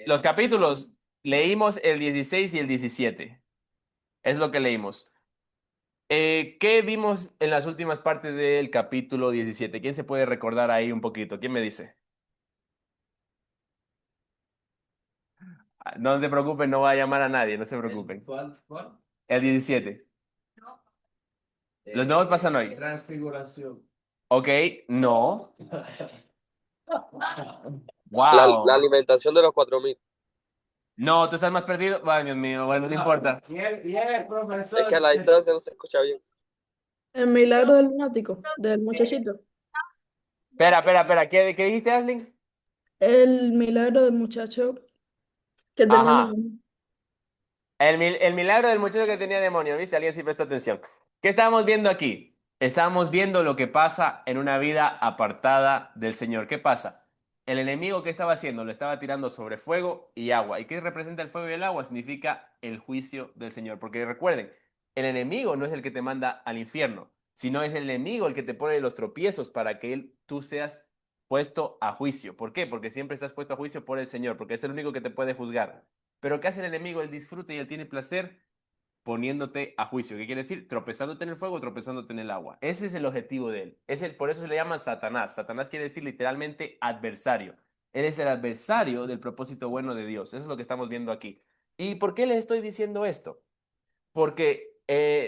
Los capítulos, leímos el 16 y el 17. Es lo que leímos. ¿Qué vimos en las últimas partes del capítulo 17? ¿Quién se puede recordar ahí un poquito? ¿Quién me dice? No te preocupes, no va a llamar a nadie, no se preocupen. ¿Cuál? El 17. Los nuevos pasan hoy. Transfiguración. Ok, no. La Wow. alimentación de los 4.000. No, tú estás más perdido. Ay, Dios mío, bueno, no importa. Y el Es que a profesor. la distancia no se escucha bien. El milagro del lunático, del muchachito. Espera, espera, espera. ¿Qué dijiste, Ashley? El milagro del muchacho que tenía Ajá. demonio. El milagro del muchacho que tenía demonio, ¿viste? Alguien sí prestó atención. ¿Qué estábamos viendo aquí? Estábamos viendo lo que pasa en una vida apartada del Señor. ¿Qué pasa? El enemigo, ¿qué estaba haciendo? Lo estaba tirando sobre fuego y agua. ¿Y qué representa el fuego y el agua? Significa el juicio del Señor. Porque recuerden, el enemigo no es el que te manda al infierno, sino es el enemigo el que te pone los tropiezos para que tú seas puesto a juicio. ¿Por qué? Porque siempre estás puesto a juicio por el Señor, porque es el único que te puede juzgar. Pero ¿qué hace el enemigo? Él disfruta y él tiene placer poniéndote a juicio. ¿Qué quiere decir? Tropezándote en el fuego, tropezándote en el agua. Ese es el objetivo de él. Por eso se le llama Satanás. Satanás quiere decir literalmente adversario. Él es el adversario del propósito bueno de Dios. Eso es lo que estamos viendo aquí. ¿Y por qué les estoy diciendo esto? Porque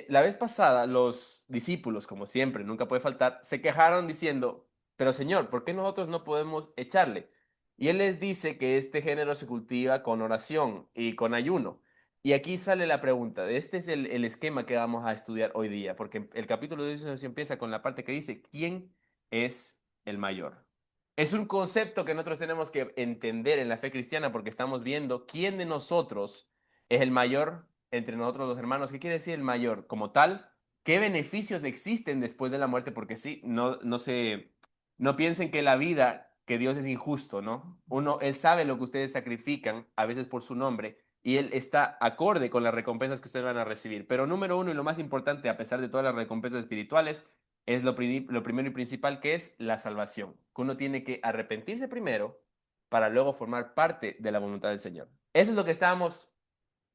la vez pasada los discípulos, como siempre, nunca puede faltar, se quejaron diciendo, pero Señor, ¿por qué nosotros no podemos echarle? Y Él les dice que este género se cultiva con oración y con ayuno. Y aquí sale la pregunta, este es el esquema que vamos a estudiar hoy día, porque el capítulo de Dios empieza con la parte que dice, ¿quién es el mayor? Es un concepto que nosotros tenemos que entender en la fe cristiana porque estamos viendo quién de nosotros es el mayor entre nosotros los hermanos. ¿Qué quiere decir el mayor? Como tal, ¿qué beneficios existen después de la muerte? Porque sí, no piensen que la vida, que Dios es injusto, ¿no? Él sabe lo que ustedes sacrifican, a veces por su nombre, y Él está acorde con las recompensas que ustedes van a recibir. Pero número uno y lo más importante, a pesar de todas las recompensas espirituales, es lo primero y principal, que es la salvación. Que uno tiene que arrepentirse primero para luego formar parte de la voluntad del Señor. Eso es lo que estábamos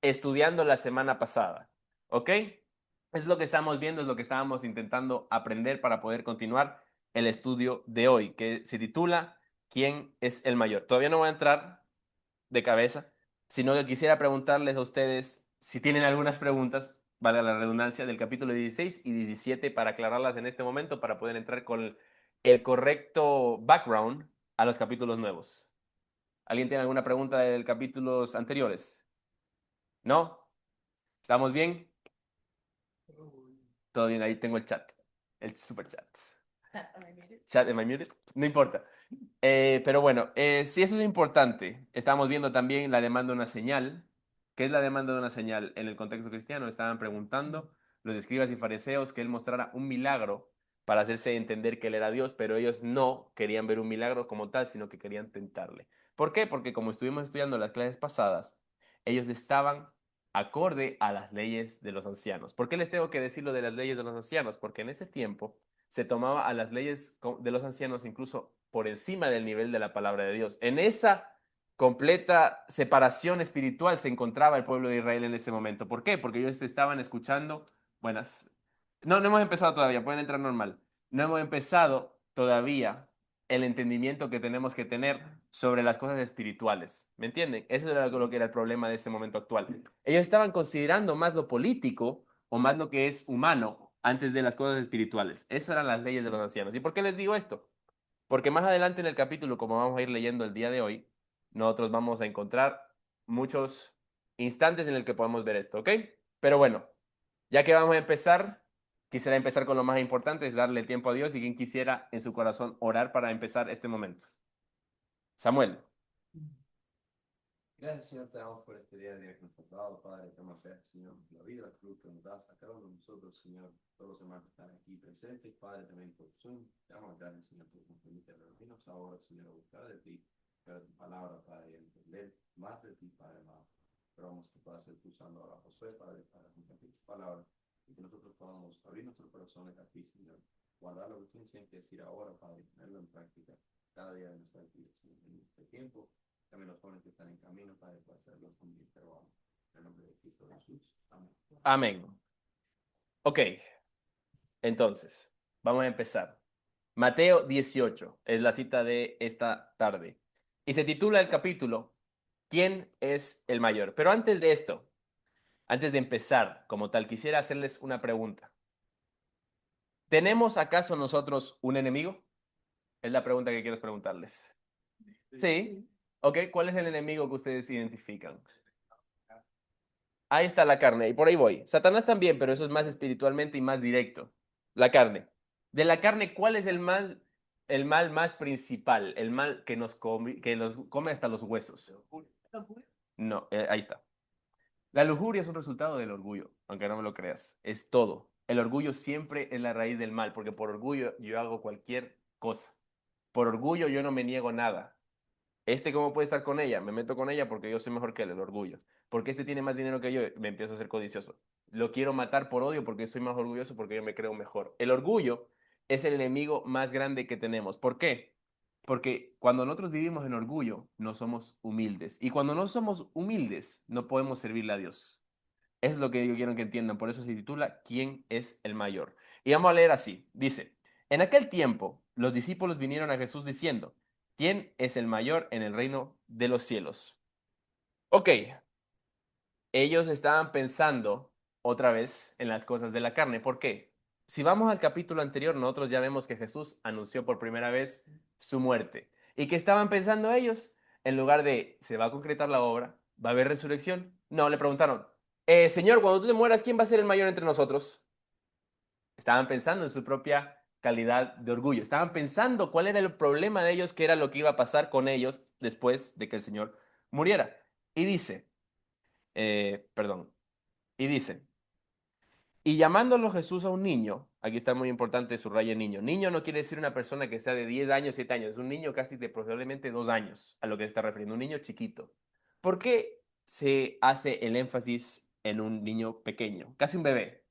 estudiando la semana pasada. ¿Ok? Es lo que estamos viendo, es lo que estábamos intentando aprender para poder continuar el estudio de hoy, que se titula ¿Quién es el mayor? Todavía no voy a entrar de cabeza, sino que quisiera preguntarles a ustedes si tienen algunas preguntas, vale la redundancia, del capítulo 16 y 17 para aclararlas en este momento, para poder entrar con el correcto background a los capítulos nuevos. ¿Alguien tiene alguna pregunta de capítulos anteriores? ¿No? ¿Estamos bien? Todo bien, ahí tengo el chat, el super chat. Chat, am I muted? No importa. Pero bueno, si eso es importante. Estamos viendo también la demanda de una señal. ¿Qué es la demanda de una señal? En el contexto cristiano estaban preguntando los escribas y fariseos que él mostrara un milagro para hacerse entender que él era Dios, pero ellos no querían ver un milagro como tal, sino que querían tentarle. ¿Por qué? Porque como estuvimos estudiando las clases pasadas, ellos estaban acorde a las leyes de los ancianos. ¿Por qué les tengo que decir lo de las leyes de los ancianos? Porque en ese tiempo se tomaba a las leyes de los ancianos incluso por encima del nivel de la palabra de Dios. En esa completa separación espiritual se encontraba el pueblo de Israel en ese momento. ¿Por qué? Porque ellos estaban escuchando, buenas, no hemos empezado todavía, pueden entrar normal. No hemos empezado todavía el entendimiento que tenemos que tener sobre las cosas espirituales. ¿Me entienden? Eso era lo que era el problema de ese momento actual. Ellos estaban considerando más lo político o más lo que es humano antes de las cosas espirituales. Esas eran las leyes de los ancianos. ¿Y por qué les digo esto? Porque más adelante en el capítulo, como vamos a ir leyendo el día de hoy, nosotros vamos a encontrar muchos instantes en el que podemos ver esto, ¿ok? Pero bueno, ya que vamos a empezar, quisiera empezar con lo más importante, es darle tiempo a Dios y quien quisiera en su corazón orar para empezar este momento. Samuel. Gracias, Señor, te damos por este día que nos has dado, Padre. Te damos gracias, Señor, por la vida, la cruz que nos das a cada uno de nosotros, Señor. Todos los hermanos que están aquí presentes, Padre, también por Zoom. Te damos gracias, Señor, por nos permite reunirnos ahora, Señor, a buscar de ti, buscar tu palabra, Padre, y a entender más de ti, Padre amado. Rogamos que puedas ser tú usando ahora a Josué, Padre, para compartir tu palabra y que nosotros podamos abrir nuestros corazones a ti, Señor. Guardar lo que tú tienes que decir ahora, Padre, y ponerlo en práctica cada día de nuestra vida, Señor, en este tiempo. también los jóvenes que están en camino, Padre, para hacerlos cumplir, pero vamos. En el nombre de Cristo Jesús. Amén. Amén. Ok, entonces, vamos a empezar. Mateo 18 es la cita de esta tarde. Y se titula el capítulo, ¿Quién es el mayor? Pero antes de esto, antes de empezar como tal, quisiera hacerles una pregunta. ¿Tenemos acaso nosotros un enemigo? Es la pregunta que quiero preguntarles. Sí. Ok, ¿cuál es el enemigo que ustedes identifican? Ahí está la carne, y por ahí voy. Satanás también, pero eso es más espiritualmente y más directo. La carne. De la carne, ¿cuál es el mal más principal? El mal que nos come hasta los huesos. No, ahí está. La lujuria es un resultado del orgullo, aunque no me lo creas. Es todo. El orgullo siempre es la raíz del mal, porque por orgullo yo hago cualquier cosa. Por orgullo yo no me niego nada. ¿Cómo puede estar con ella? Me meto con ella porque yo soy mejor que él, el orgullo. Porque este tiene más dinero que yo, me empiezo a ser codicioso. Lo quiero matar por odio porque soy más orgulloso, porque yo me creo mejor. El orgullo es el enemigo más grande que tenemos. ¿Por qué? Porque cuando nosotros vivimos en orgullo, no somos humildes. Y cuando no somos humildes, no podemos servirle a Dios. Es lo que yo quiero que entiendan. Por eso se titula ¿Quién es el mayor? Y vamos a leer así. Dice, en aquel tiempo los discípulos vinieron a Jesús diciendo, ¿quién es el mayor en el reino de los cielos? Ok, ellos estaban pensando otra vez en las cosas de la carne. ¿Por qué? Si vamos al capítulo anterior, nosotros ya vemos que Jesús anunció por primera vez su muerte. ¿Y qué estaban pensando ellos? En lugar de, ¿se va a concretar la obra? ¿Va a haber resurrección? No, le preguntaron, Señor, cuando tú te mueras, ¿quién va a ser el mayor entre nosotros? Estaban pensando en su propia calidad de orgullo. Estaban pensando cuál era el problema de ellos, qué era lo que iba a pasar con ellos después de que el Señor muriera. Y dice, perdón, y dice, y llamándolo Jesús a un niño, aquí está muy importante subraya niño. Niño no quiere decir una persona que sea de 10 años, 7 años, es un niño casi de probablemente 2 años, a lo que se está refiriendo, un niño chiquito. ¿Por qué se hace el énfasis en un niño pequeño, casi un bebé?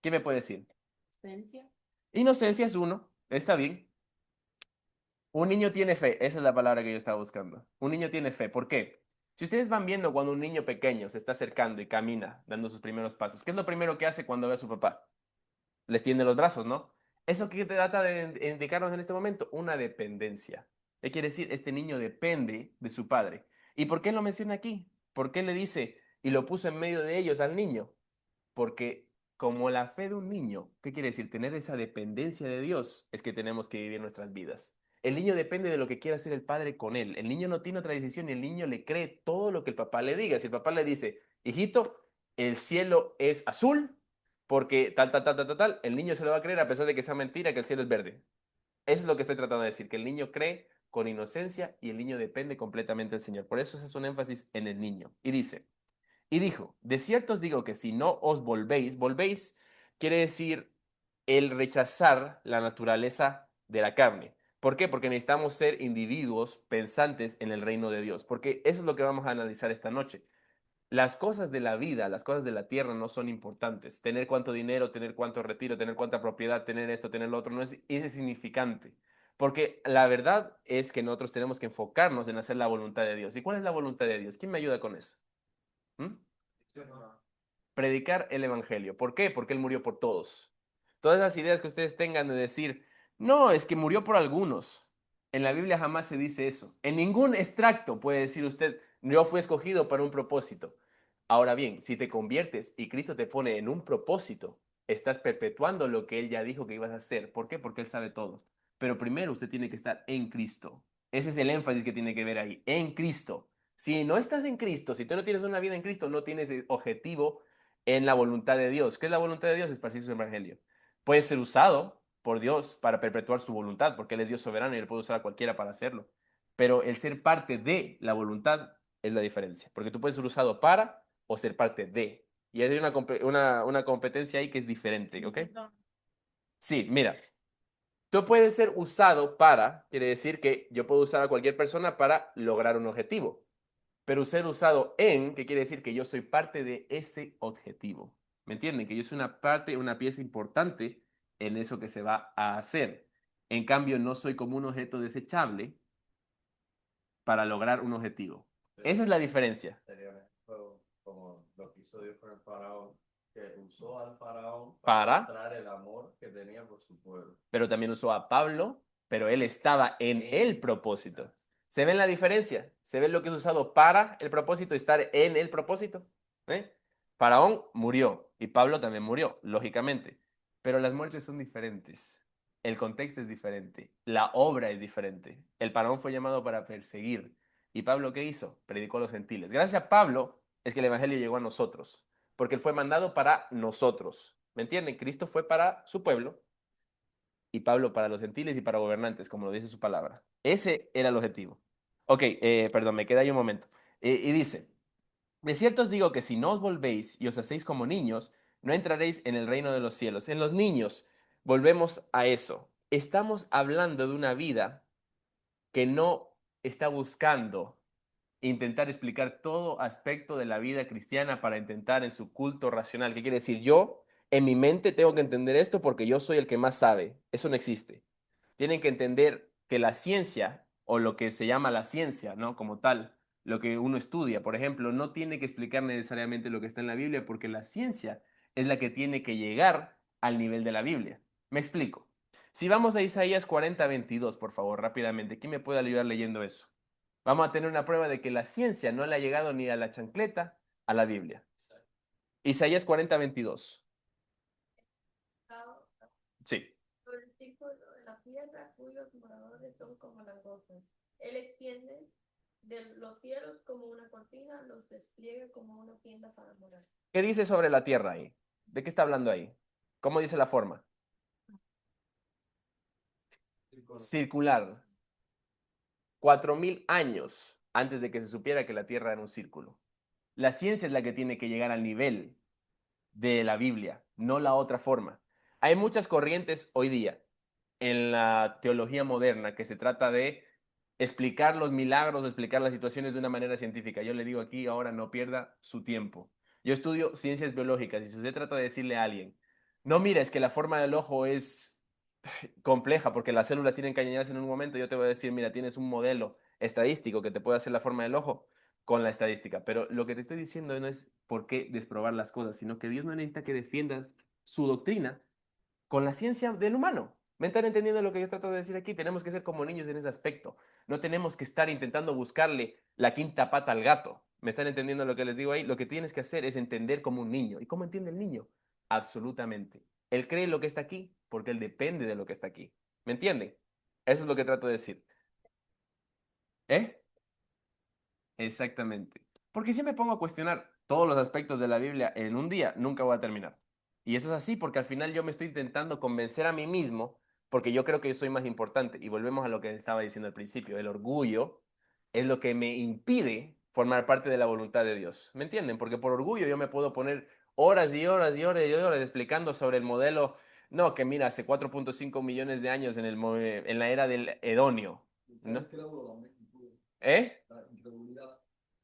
¿Qué me puede decir? Inocencia. Inocencia es uno, está bien. Un niño tiene fe, esa es la palabra que yo estaba buscando. Un niño tiene fe, ¿por qué? Si ustedes van viendo cuando un niño pequeño se está acercando y camina, dando sus primeros pasos, ¿qué es lo primero que hace cuando ve a su papá? Les tiende los brazos, ¿no? ¿Eso qué te trata de indicarnos en este momento? Una dependencia. ¿Qué quiere decir? Este niño depende de su padre. ¿Y por qué lo menciona aquí? ¿Por qué le dice y lo puso en medio de ellos al niño? Porque como la fe de un niño, ¿qué quiere decir? Tener esa dependencia de Dios es que tenemos que vivir nuestras vidas. El niño depende de lo que quiera hacer el padre con él. El niño no tiene otra decisión y el niño le cree todo lo que el papá le diga. Si el papá le dice, hijito, el cielo es azul porque tal, tal, tal, tal, tal, tal, el niño se lo va a creer a pesar de que sea mentira que el cielo es verde. Eso es lo que estoy tratando de decir, que el niño cree con inocencia y el niño depende completamente del Señor. Por eso ese es un énfasis en el niño. Y dice, y dijo, de cierto os digo que si no os volvéis quiere decir el rechazar la naturaleza de la carne. ¿Por qué? Porque necesitamos ser individuos pensantes en el reino de Dios, porque eso es lo que vamos a analizar esta noche. Las cosas de la vida, las cosas de la tierra no son importantes. Tener cuánto dinero, tener cuánto retiro, tener cuánta propiedad, tener esto, tener lo otro, no es insignificante. Porque la verdad es que nosotros tenemos que enfocarnos en hacer la voluntad de Dios. ¿Y cuál es la voluntad de Dios? ¿Quién me ayuda con eso? ¿Mm? Predicar el evangelio. ¿Por qué? Porque Él murió por todos. Todas las ideas que ustedes tengan de decir, no, es que murió por algunos. En la Biblia jamás se dice eso. En ningún extracto puede decir usted, yo fui escogido para un propósito. Ahora bien, si te conviertes y Cristo te pone en un propósito, estás perpetuando lo que Él ya dijo que ibas a hacer. ¿Por qué? Porque Él sabe todo. Pero primero usted tiene que estar en Cristo. Ese es el énfasis que tiene que ver ahí, en Cristo. Si no estás en Cristo, si tú no tienes una vida en Cristo, no tienes el objetivo en la voluntad de Dios. ¿Qué es la voluntad de Dios? Esparcir su evangelio. Puede ser usado por Dios para perpetuar su voluntad, porque Él es Dios soberano y Él puede usar a cualquiera para hacerlo. Pero el ser parte de la voluntad es la diferencia, porque tú puedes ser usado para o ser parte de. Y hay una competencia ahí que es diferente, ¿ok? Sí, mira, tú puedes ser usado para, quiere decir que yo puedo usar a cualquier persona para lograr un objetivo. Pero ser usado en, ¿qué quiere decir? Que yo soy parte de ese objetivo. ¿Me entienden? Que yo soy una parte, una pieza importante en eso que se va a hacer. En cambio, no soy como un objeto desechable para lograr un objetivo. Esa es la diferencia. Sería un ejemplo como lo que hizo Dios con el faraón, que usó al faraón Para. mostrar el amor que tenía por su pueblo. Pero también usó a Pablo, pero él estaba en el propósito. ¿Se ven la diferencia? ¿Se ve lo que es usado para el propósito y estar en el propósito? ¿Eh? Faraón murió y Pablo también murió, lógicamente. Pero las muertes son diferentes. El contexto es diferente. La obra es diferente. El faraón fue llamado para perseguir. ¿Y Pablo qué hizo? Predicó a los gentiles. Gracias a Pablo es que el evangelio llegó a nosotros, porque él fue mandado para nosotros. ¿Me entienden? Cristo fue para su pueblo y Pablo para los gentiles y para gobernantes, como lo dice su palabra. Ese era el objetivo. Ok, perdón, me queda ahí un momento. Y dice, de cierto os digo que si no os volvéis y os hacéis como niños, no entraréis en el reino de los cielos. En los niños, volvemos a eso. Estamos hablando de una vida que no está buscando intentar explicar todo aspecto de la vida cristiana para intentar en su culto racional. ¿Qué quiere decir? Yo, en mi mente, tengo que entender esto porque yo soy el que más sabe. Eso no existe. Tienen que entender que la ciencia, o lo que se llama la ciencia, ¿no? Como tal, lo que uno estudia, por ejemplo, no tiene que explicar necesariamente lo que está en la Biblia porque la ciencia es la que tiene que llegar al nivel de la Biblia. Me explico. Si vamos a Isaías 40:22, por favor, rápidamente, ¿quién me puede ayudar leyendo eso? Vamos a tener una prueba de que la ciencia no le ha llegado ni a la chancleta a la Biblia. Isaías 40:22. Sí. Por el círculo de la tierra, cuyos moradores son como langostas. Él extiende de los cielos como una cortina, los despliega como una tienda para morar. ¿Qué dice sobre la tierra ahí? ¿De qué está hablando ahí? ¿Cómo dice la forma? Circular. 4000 años antes de que se supiera que la tierra era un círculo. La ciencia es la que tiene que llegar al nivel de la Biblia, no la otra forma. Hay muchas corrientes hoy día en la teología moderna que se trata de explicar los milagros, explicar las situaciones de una manera científica. Yo le digo aquí, ahora no pierda su tiempo. Yo estudio ciencias biológicas y si usted trata de decirle a alguien, no, mira, es que la forma del ojo es compleja porque las células tienen que añadirse en un momento, yo te voy a decir, mira, tienes un modelo estadístico que te puede hacer la forma del ojo con la estadística, pero lo que te estoy diciendo no es por qué desprobar las cosas, sino que Dios no necesita que defiendas su doctrina con la ciencia del humano. ¿Me están entendiendo lo que yo trato de decir aquí? Tenemos que ser como niños en ese aspecto. No tenemos que estar intentando buscarle la quinta pata al gato. ¿Me están entendiendo lo que les digo ahí? Lo que tienes que hacer es entender como un niño. ¿Y cómo entiende el niño? Absolutamente. Él cree lo que está aquí porque él depende de lo que está aquí. ¿Me entienden? Eso es lo que trato de decir. ¿Eh? Exactamente. Porque si me pongo a cuestionar todos los aspectos de la Biblia en un día, nunca voy a terminar. Y eso es así porque al final yo me estoy intentando convencer a mí mismo porque yo creo que yo soy más importante. Y volvemos a lo que estaba diciendo al principio. El orgullo es lo que me impide formar parte de la voluntad de Dios. ¿Me entienden? Porque por orgullo yo me puedo poner horas y horas y horas y horas explicando sobre el modelo. No, que mira, hace 4.5 millones de años en la era del Edonio. ¿No? ¿Eh?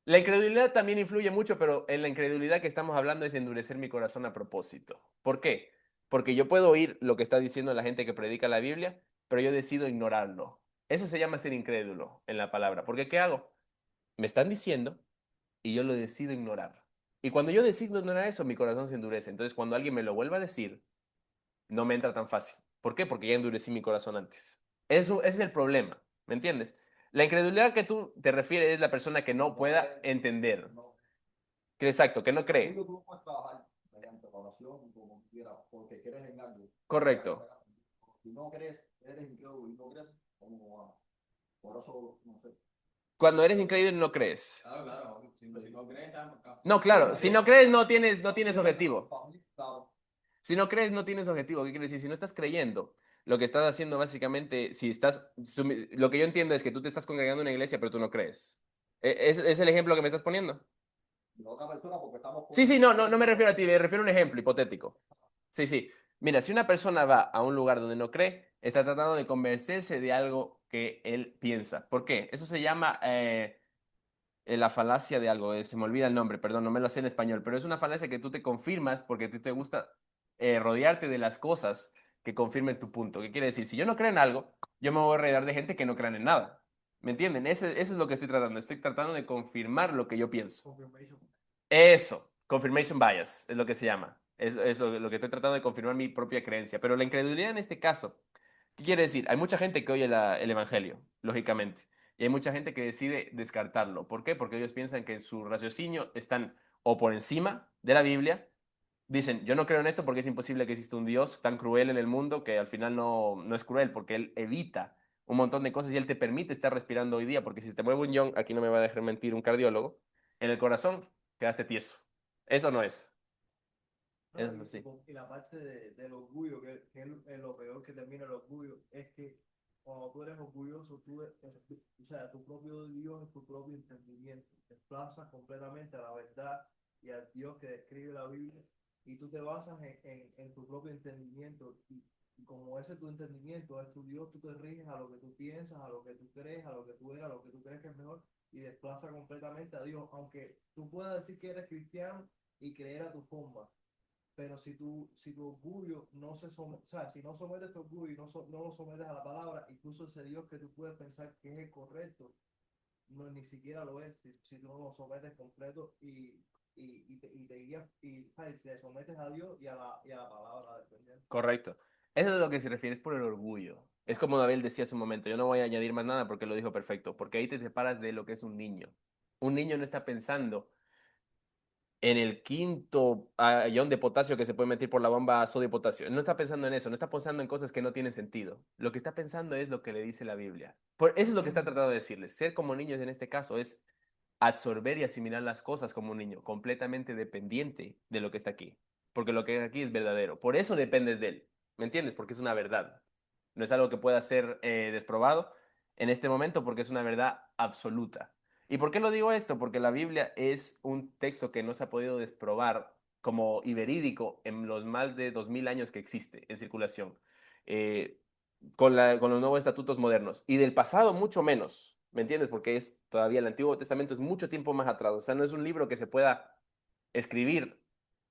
La incredulidad también influye mucho, pero en la incredulidad que estamos hablando es endurecer mi corazón a propósito. ¿Por qué? Porque yo puedo oír lo que está diciendo la gente que predica la Biblia, pero yo decido ignorarlo. Eso se llama ser incrédulo en la palabra. Porque ¿qué hago? Me están diciendo y yo lo decido ignorar. Y cuando yo decido ignorar eso, mi corazón se endurece. Entonces, cuando alguien me lo vuelva a decir, no me entra tan fácil. ¿Por qué? Porque ya endurecí mi corazón antes. Eso ese es el problema, ¿me entiendes? La incredulidad que tú te refieres es la persona que no pueda entender. Que exacto, que no cree. Correcto. Si no crees, eres incrédulo y no crees, ¿cómo va? Por eso, no sé. Cuando eres incrédulo no crees. Claro, claro. Si no crees, No, claro, si no crees no tienes objetivo. Claro. Si no crees, no tienes objetivo. ¿Qué quiere decir? Si no estás creyendo, lo que estás haciendo básicamente, lo que yo entiendo es que tú te estás congregando en una iglesia, pero tú no crees. ¿Es el ejemplo que me estás poniendo? De otra persona, porque estamos. Sí, sí, no me refiero a ti, me refiero a un ejemplo hipotético. Sí, sí. Mira, si una persona va a un lugar donde no cree, está tratando de convencerse de algo que él piensa. ¿Por qué? Eso se llama la falacia de algo. Se me olvida el nombre, perdón, no me lo sé en español, pero es una falacia que tú te confirmas porque a ti te gusta rodearte de las cosas que confirmen tu punto. ¿Qué quiere decir? Si yo no creo en algo, yo me voy a rodear de gente que no crean en nada. ¿Me entienden? Eso es lo que estoy tratando. Estoy tratando de confirmar lo que yo pienso. Confirmation. Eso, confirmation bias, es lo que se llama. Es lo que estoy tratando de confirmar mi propia creencia. Pero la incredulidad en este caso, ¿qué quiere decir? Hay mucha gente que oye el evangelio, lógicamente. Y hay mucha gente que decide descartarlo. ¿Por qué? Porque ellos piensan que en su raciocinio están o por encima de la Biblia. Dicen, yo no creo en esto porque es imposible que exista un Dios tan cruel en el mundo que al final no es cruel, porque Él evita un montón de cosas y Él te permite estar respirando hoy día, porque si te mueve un ion, aquí no me va a dejar mentir un cardiólogo, en el corazón quedaste tieso. Eso no es. Eso no es así. Y la parte del orgullo, que es lo peor que termina el orgullo, es que cuando tú eres orgulloso, o sea, tu propio Dios es tu propio entendimiento. Te desplazas completamente a la verdad y al Dios que describe la Biblia y tú te basas en tu propio entendimiento. Y como ese es tu entendimiento, es tu Dios, tú te riges a lo que tú piensas, a lo que tú crees, a lo que tú eres, a lo que tú crees que es mejor y desplaza completamente a Dios. Aunque tú puedas decir que eres cristiano y creer a tu forma, pero si tu orgullo no se somete, o sea, si no sometes tu orgullo y no lo sometes a la palabra, incluso ese Dios que tú puedes pensar que es el correcto, no ni siquiera lo es, si tú no lo sometes completo y te guías, y ¿sabes? Te sometes a Dios y a la palabra, dependiendo. Correcto. Eso es lo que se refiere, es por el orgullo. Es como David decía hace un momento, yo no voy a añadir más nada porque lo dijo perfecto, porque ahí te separas de lo que es un niño. Un niño no está pensando en el quinto ion de potasio que se puede meter por la bomba sodio-potasio. No está pensando en eso, no está pensando en cosas que no tienen sentido. Lo que está pensando es lo que le dice la Biblia. Eso es lo que está tratando de decirles. Ser como niños en este caso es absorber y asimilar las cosas como un niño, completamente dependiente de lo que está aquí. Porque lo que aquí es verdadero. Por eso dependes de él. ¿Me entiendes? Porque es una verdad. No es algo que pueda ser desprobado en este momento porque es una verdad absoluta. ¿Y por qué lo digo esto? Porque la Biblia es un texto que no se ha podido desprobar como verídico en los más de 2000 años que existe en circulación, eh, con los nuevos estatutos modernos. Y del pasado mucho menos, ¿me entiendes? Porque es todavía el Antiguo Testamento es mucho tiempo más atrás. O sea, no es un libro que se pueda escribir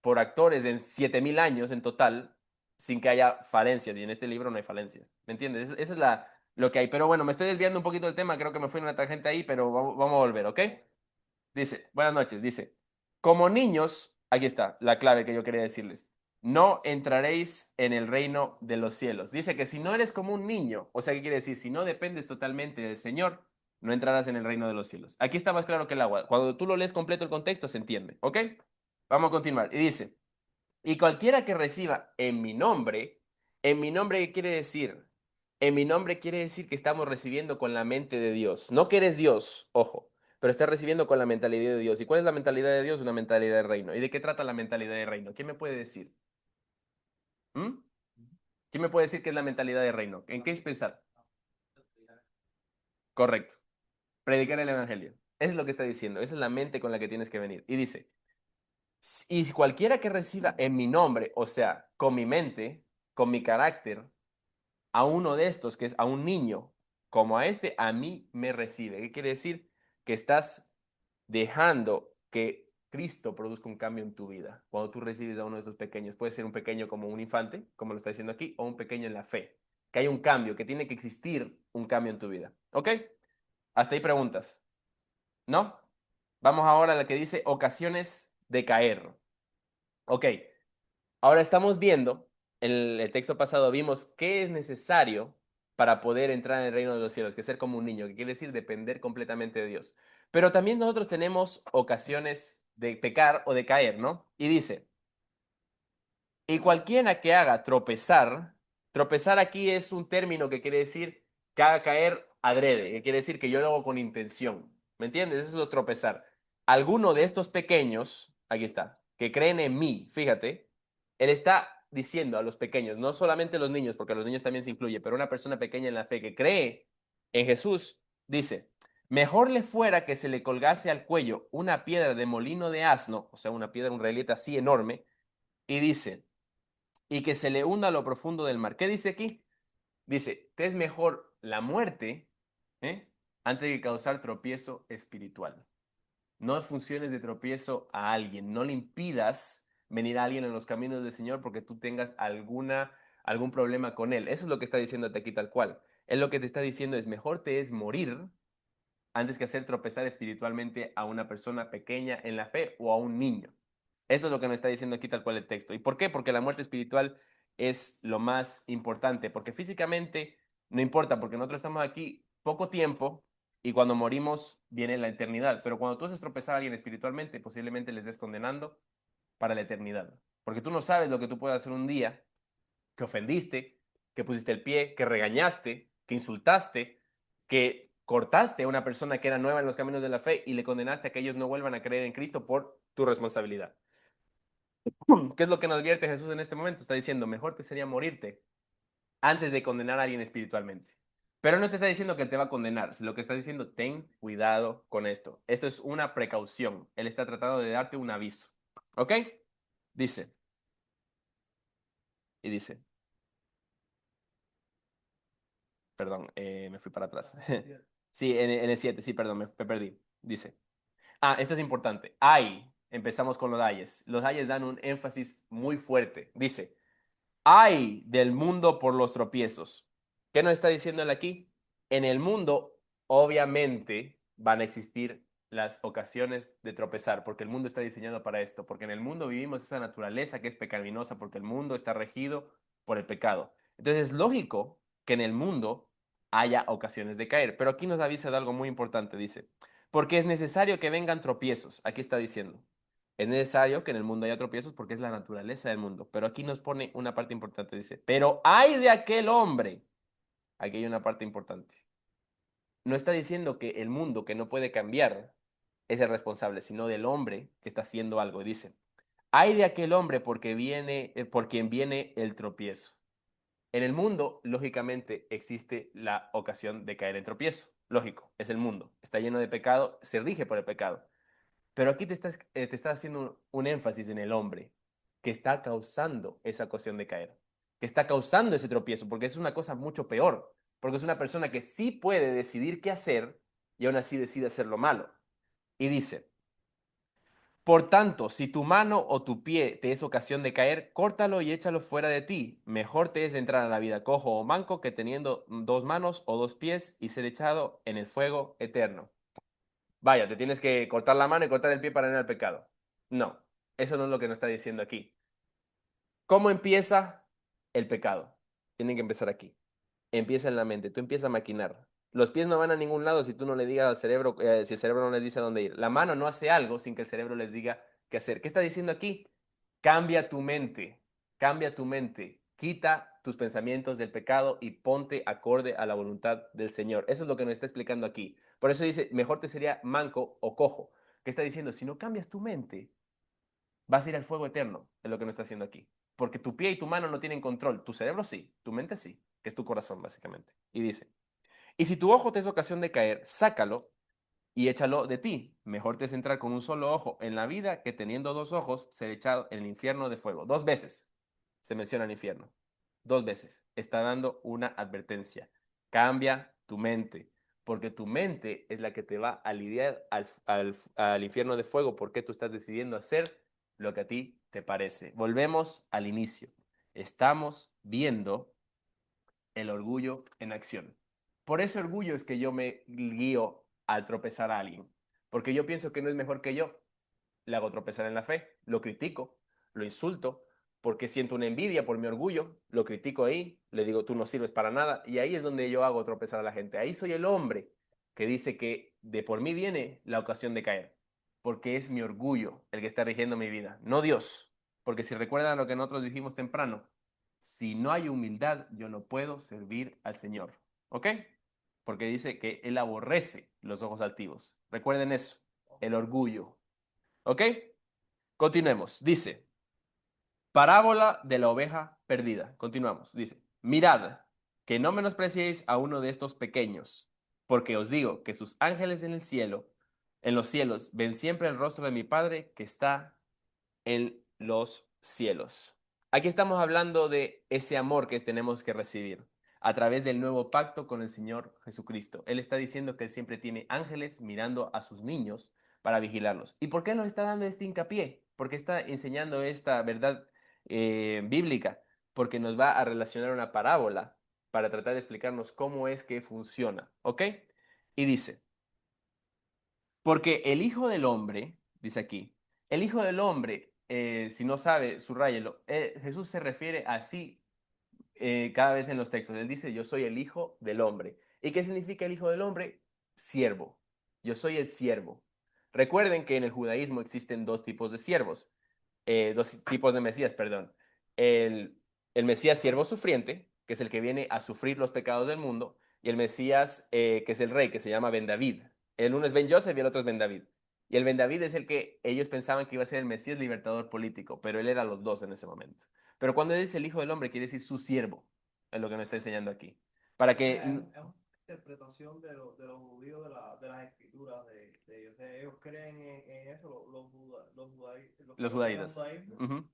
por actores en 7000 años en total sin que haya falencias. Y en este libro no hay falencias. ¿Me entiendes? Esa es lo que hay. Pero bueno, me estoy desviando un poquito del tema. Creo que me fui en una tangente ahí, pero vamos a volver, ¿ok? Dice, buenas noches, dice, como niños, aquí está la clave que yo quería decirles, no entraréis en el reino de los cielos. Dice que si no eres como un niño, o sea, ¿qué quiere decir? Si no dependes totalmente del Señor, no entrarás en el reino de los cielos. Aquí está más claro que el agua. Cuando tú lo lees completo el contexto, se entiende, ¿ok? Vamos a continuar. Y dice, y cualquiera que reciba en mi nombre, ¿qué quiere decir? En mi nombre quiere decir que estamos recibiendo con la mente de Dios. No que eres Dios, ojo, pero estás recibiendo con la mentalidad de Dios. ¿Y cuál es la mentalidad de Dios? Una mentalidad de reino. ¿Y de qué trata la mentalidad de reino? ¿Quién me puede decir? ¿Mm? ¿Quién me puede decir qué es la mentalidad de reino? ¿En qué es pensar? Correcto. Predicar el evangelio. Eso es lo que está diciendo. Esa es la mente con la que tienes que venir. Y dice, y cualquiera que reciba en mi nombre, o sea, con mi mente, con mi carácter, a uno de estos, que es a un niño, como a este, a mí me recibe. ¿Qué quiere decir? Que estás dejando que Cristo produzca un cambio en tu vida. Cuando tú recibes a uno de estos pequeños, puede ser un pequeño como un infante, como lo está diciendo aquí, o un pequeño en la fe. Que hay un cambio, que tiene que existir un cambio en tu vida. ¿Ok? Hasta ahí preguntas. ¿No? Vamos ahora a la que dice ocasiones de caer. Ok. Ahora estamos viendo, en el texto pasado vimos qué es necesario para poder entrar en el reino de los cielos, que es ser como un niño, que quiere decir depender completamente de Dios. Pero también nosotros tenemos ocasiones de pecar o de caer, ¿no? Y dice, y cualquiera que haga tropezar, tropezar aquí es un término que quiere decir que haga caer adrede, que quiere decir que yo lo hago con intención. ¿Me entiendes? Eso es lo tropezar. Alguno de estos pequeños, aquí está, que creen en mí, fíjate, él está diciendo a los pequeños, no solamente los niños, porque los niños también se incluye, pero una persona pequeña en la fe que cree en Jesús, dice, mejor le fuera que se le colgase al cuello una piedra de molino de asno, o sea, una piedra, un relieve así enorme, y dice, y que se le hunda a lo profundo del mar. ¿Qué dice aquí? Dice, te es mejor la muerte, ¿eh? antes de causar tropiezo espiritual. No funciones de tropiezo a alguien, no le impidas venir a alguien en los caminos del Señor porque tú tengas algún problema con él. Eso es lo que está diciéndote aquí tal cual. Él lo que te está diciendo es, mejor te es morir antes que hacer tropezar espiritualmente a una persona pequeña en la fe o a un niño. Esto es lo que nos está diciendo aquí tal cual el texto. ¿Y por qué? Porque la muerte espiritual es lo más importante, porque físicamente no importa, porque nosotros estamos aquí poco tiempo y cuando morimos viene la eternidad, pero cuando tú haces tropezar a alguien espiritualmente, posiblemente les estés condenando para la eternidad, porque tú no sabes lo que tú puedes hacer un día, que ofendiste, que pusiste el pie, que regañaste, que insultaste, que cortaste a una persona que era nueva en los caminos de la fe y le condenaste a que ellos no vuelvan a creer en Cristo por tu responsabilidad. ¿Qué es lo que nos advierte Jesús en este momento? Está diciendo, mejor te sería morirte antes de condenar a alguien espiritualmente. Pero no te está diciendo que te va a condenar, lo que está diciendo, ten cuidado con esto. Esto es una precaución. Él está tratando de darte un aviso. ¿Ok? Dice, y dice, perdón, me fui para atrás. Sí, en el 7, sí, perdón, me perdí. Dice, esto es importante. Empezamos con los ayes. Los ayes dan un énfasis muy fuerte. Dice, ay del mundo por los tropiezos. ¿Qué nos está diciendo él aquí? En el mundo, obviamente, van a existir las ocasiones de tropezar, porque el mundo está diseñado para esto, porque en el mundo vivimos esa naturaleza que es pecaminosa, porque el mundo está regido por el pecado. Entonces es lógico que en el mundo haya ocasiones de caer, pero aquí nos avisa de algo muy importante, dice, porque es necesario que vengan tropiezos, aquí está diciendo. Es necesario que en el mundo haya tropiezos porque es la naturaleza del mundo. Pero aquí nos pone una parte importante. Dice, pero hay de aquel hombre. Aquí hay una parte importante. No está diciendo que el mundo que no puede cambiar es el responsable, sino del hombre que está haciendo algo. Dice, hay de aquel hombre porque viene, por quien viene el tropiezo. En el mundo, lógicamente, existe la ocasión de caer en tropiezo. Lógico, es el mundo. Está lleno de pecado, se rige por el pecado. Pero aquí te estás haciendo un énfasis en el hombre que está causando esa ocasión de caer, que está causando ese tropiezo, porque es una cosa mucho peor, porque es una persona que sí puede decidir qué hacer y aún así decide hacer lo malo. Y dice, por tanto, si tu mano o tu pie te es ocasión de caer, córtalo y échalo fuera de ti. Mejor te es entrar a la vida cojo o manco que teniendo dos manos o dos pies y ser echado en el fuego eterno. Vaya, te tienes que cortar la mano y cortar el pie para ir al pecado. No, eso no es lo que nos está diciendo aquí. ¿Cómo empieza el pecado? Tienen que empezar aquí. Empieza en la mente, tú empiezas a maquinar. Los pies no van a ningún lado si tú no le digas al cerebro, si el cerebro no les dice a dónde ir. La mano no hace algo sin que el cerebro les diga qué hacer. ¿Qué está diciendo aquí? Cambia tu mente, cambia tu mente, quita tus pensamientos del pecado y ponte acorde a la voluntad del Señor. Eso es lo que nos está explicando aquí. Por eso dice, mejor te sería manco o cojo. ¿Qué está diciendo? Si no cambias tu mente, vas a ir al fuego eterno, es lo que nos está haciendo aquí. Porque tu pie y tu mano no tienen control, tu cerebro sí, tu mente sí, que es tu corazón básicamente. Y dice, y si tu ojo te es ocasión de caer, sácalo y échalo de ti. Mejor te es entrar con un solo ojo en la vida que teniendo dos ojos ser echado en el infierno de fuego. Dos veces se menciona el infierno. Dos veces. Está dando una advertencia. Cambia tu mente, porque tu mente es la que te va a lidiar al infierno de fuego porque tú estás decidiendo hacer lo que a ti te parece. Volvemos al inicio. Estamos viendo el orgullo en acción. Por ese orgullo es que yo me guío al tropezar a alguien, porque yo pienso que no es mejor que yo. Le hago tropezar en la fe, lo critico, lo insulto, porque siento una envidia por mi orgullo, lo critico ahí, le digo, tú no sirves para nada, y ahí es donde yo hago tropezar a la gente. Ahí soy el hombre que dice que de por mí viene la ocasión de caer, porque es mi orgullo el que está rigiendo mi vida, no Dios. Porque si recuerdan lo que nosotros dijimos temprano, si no hay humildad, yo no puedo servir al Señor. ¿Ok? Porque dice que Él aborrece los ojos altivos. Recuerden eso, el orgullo. ¿Ok? Continuemos. Dice, parábola de la oveja perdida. Continuamos. Dice, mirad, que no menospreciéis a uno de estos pequeños, porque os digo que sus ángeles en el cielo, en los cielos, ven siempre el rostro de mi Padre que está en los cielos. Aquí estamos hablando de ese amor que tenemos que recibir a través del nuevo pacto con el Señor Jesucristo. Él está diciendo que Él siempre tiene ángeles mirando a sus niños para vigilarlos. ¿Y por qué nos está dando este hincapié? Porque está enseñando esta verdad bíblica, porque nos va a relacionar una parábola para tratar de explicarnos cómo es que funciona. ¿Ok? Y dice, Porque el Hijo del Hombre, dice aquí, el Hijo del Hombre, si no sabe, subrayelo, Jesús se refiere así cada vez en los textos. Él dice, yo soy el Hijo del Hombre. ¿Y qué significa el Hijo del Hombre? Siervo. Yo soy el siervo. Recuerden que en el judaísmo existen dos tipos de siervos, dos tipos de Mesías, perdón. El, el Mesías siervo sufriente, que es el que viene a sufrir los pecados del mundo, y el Mesías que es el rey, que se llama Ben David. El uno es Ben Joseph y el otro es Ben David. Y el Ben David es el que ellos pensaban que iba a ser el Mesías libertador político, pero él era los dos en ese momento. Pero cuando él dice el Hijo del Hombre, quiere decir su siervo, es lo que nos está enseñando aquí. Para que... Es una interpretación de los judíos de las escrituras de ellos. O sea, ellos creen en eso, Los que el judaítas. judaísmo, Ujú.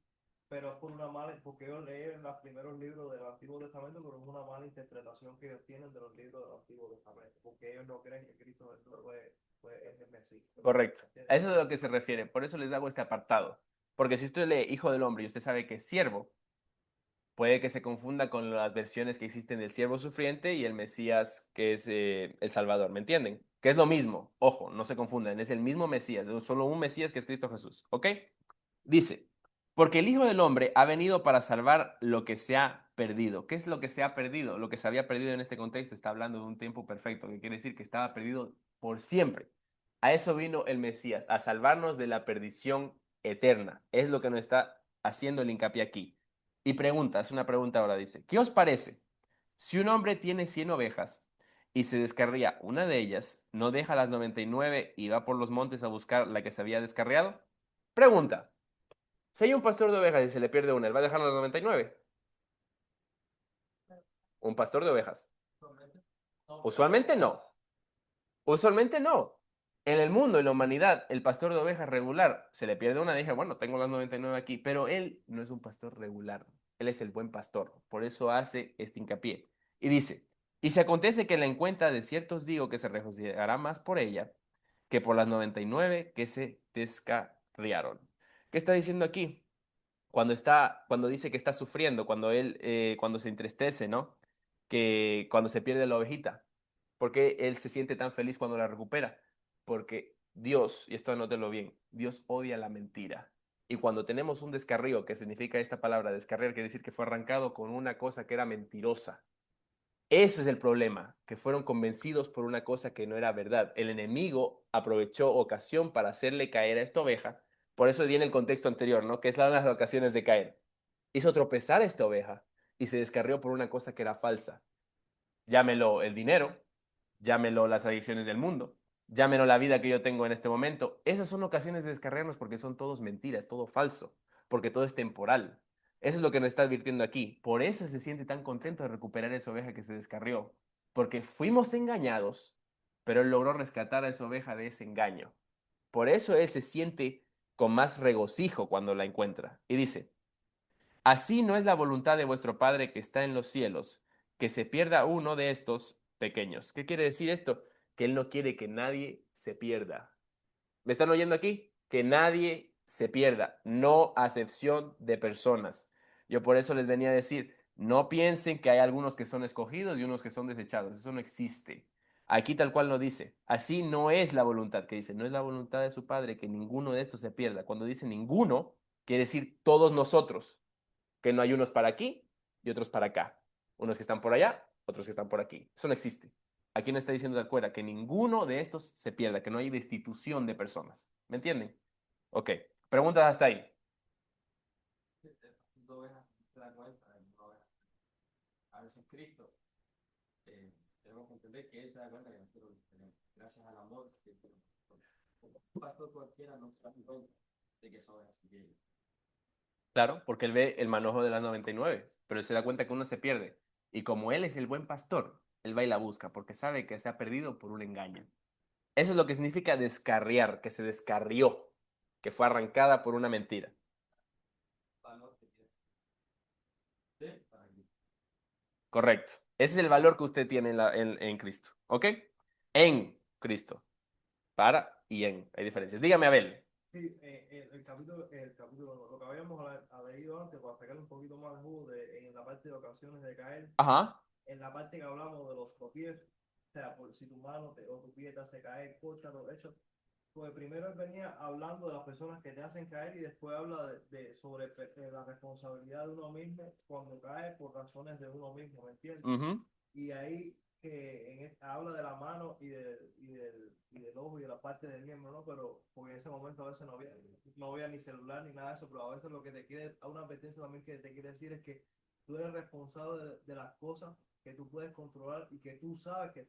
pero es por una mala, porque ellos leen los primeros libros del Antiguo Testamento, pero es una mala interpretación que ellos tienen de los libros del Antiguo Testamento, porque ellos no creen que Cristo es el Mesías. Correcto. A eso es a lo que se refiere. Por eso les hago este apartado. Porque si usted lee Hijo del Hombre y usted sabe que es siervo, puede que se confunda con las versiones que existen del siervo sufriente y el Mesías que es el Salvador. ¿Me entienden? Que es lo mismo. Ojo, no se confundan. Es el mismo Mesías. Es solo un Mesías que es Cristo Jesús. ¿Ok? Dice, porque el Hijo del Hombre ha venido para salvar lo que se ha perdido. ¿Qué es lo que se ha perdido? Lo que se había perdido en este contexto está hablando de un tiempo perfecto, que quiere decir que estaba perdido por siempre. A eso vino el Mesías, a salvarnos de la perdición eterna. Es lo que nos está haciendo el hincapié aquí. Y pregunta, es una pregunta ahora, dice, ¿qué os parece? Si un hombre tiene 100 ovejas y se descarría una de ellas, ¿no deja las 99 y va por los montes a buscar la que se había descarriado? Pregunta. Si hay un pastor de ovejas y se le pierde una, ¿él va a dejar las 99? Un pastor de ovejas. Usualmente no. Usualmente no. En el mundo, en la humanidad, el pastor de ovejas regular se le pierde una, dije, bueno, tengo las 99 aquí, pero él no es un pastor regular. Él es el buen pastor. Por eso hace este hincapié. Y dice, y si acontece que la encuentra, de ciertos digo que se regocijará más por ella que por las 99 que se descarriaron. ¿Qué está diciendo aquí? Cuando dice que está sufriendo, cuando se entristece, ¿no? Que cuando se pierde la ovejita. ¿Por qué él se siente tan feliz cuando la recupera? Porque Dios, y esto anótelo bien, Dios odia la mentira. Y cuando tenemos un descarrío, que significa esta palabra, descarriar, quiere decir que fue arrancado con una cosa que era mentirosa. Ese es el problema, que fueron convencidos por una cosa que no era verdad. El enemigo aprovechó ocasión para hacerle caer a esta oveja. Por eso viene el contexto anterior, ¿no? Que es las ocasiones de caer. Hizo tropezar a esta oveja y se descarrió por una cosa que era falsa. Llámelo el dinero, llámelo las adicciones del mundo, llámelo la vida que yo tengo en este momento. Esas son ocasiones de descarriarnos porque son todos mentiras, todo falso, porque todo es temporal. Eso es lo que nos está advirtiendo aquí. Por eso se siente tan contento de recuperar esa oveja que se descarrió, porque fuimos engañados, pero él logró rescatar a esa oveja de ese engaño. Por eso él se siente con más regocijo cuando la encuentra. Y dice, así no es la voluntad de vuestro Padre que está en los cielos, que se pierda uno de estos pequeños. ¿Qué quiere decir esto? Que Él no quiere que nadie se pierda. ¿Me están oyendo aquí? Que nadie se pierda, no acepción de personas. Yo por eso les venía a decir, no piensen que hay algunos que son escogidos y unos que son desechados. Eso no existe. Aquí tal cual lo dice. Así no es la voluntad que dice. No es la voluntad de su Padre que ninguno de estos se pierda. Cuando dice ninguno, quiere decir todos nosotros, que no hay unos para aquí y otros para acá. Unos que están por allá, otros que están por aquí. Eso no existe. Aquí no está diciendo de acuerdo que ninguno de estos se pierda, que no hay destitución de personas. ¿Me entienden? Ok. Preguntas hasta ahí. A veces Cristo, tenemos que entender que Él se da cuenta que nosotros tenemos, gracias al amor que tenemos. Un pastor cualquiera no se da cuenta de que son así. Claro, porque él ve el manojo de las 99, pero él se da cuenta que uno se pierde. Y como él es el buen pastor, él va y la busca, porque sabe que se ha perdido por un engaño. Eso es lo que significa descarriar, que se descarrió, que fue arrancada por una mentira. Correcto. Ese es el valor que usted tiene en Cristo. ¿Ok? En Cristo. Para y en. Hay diferencias. Dígame, Abel. Sí, lo que habíamos leído antes, para sacar un poquito más de jugo en la parte de ocasiones de caer, Ajá. en la parte que hablamos de los tropiezos, o sea, por si tu mano o tu pie te hace caer, córtalo, eso Pues primero él venía hablando de las personas que te hacen caer y después habla sobre la responsabilidad de uno mismo cuando cae por razones de uno mismo, ¿me entiendes? Ujú. Y ahí que habla de la mano y del ojo y de la parte del miembro, ¿no? Pero porque en ese momento a veces no había ni celular ni nada de eso, pero a veces lo que te quiere, a una advertencia también que te quiere decir es que tú eres responsable de las cosas que tú puedes controlar y que tú sabes que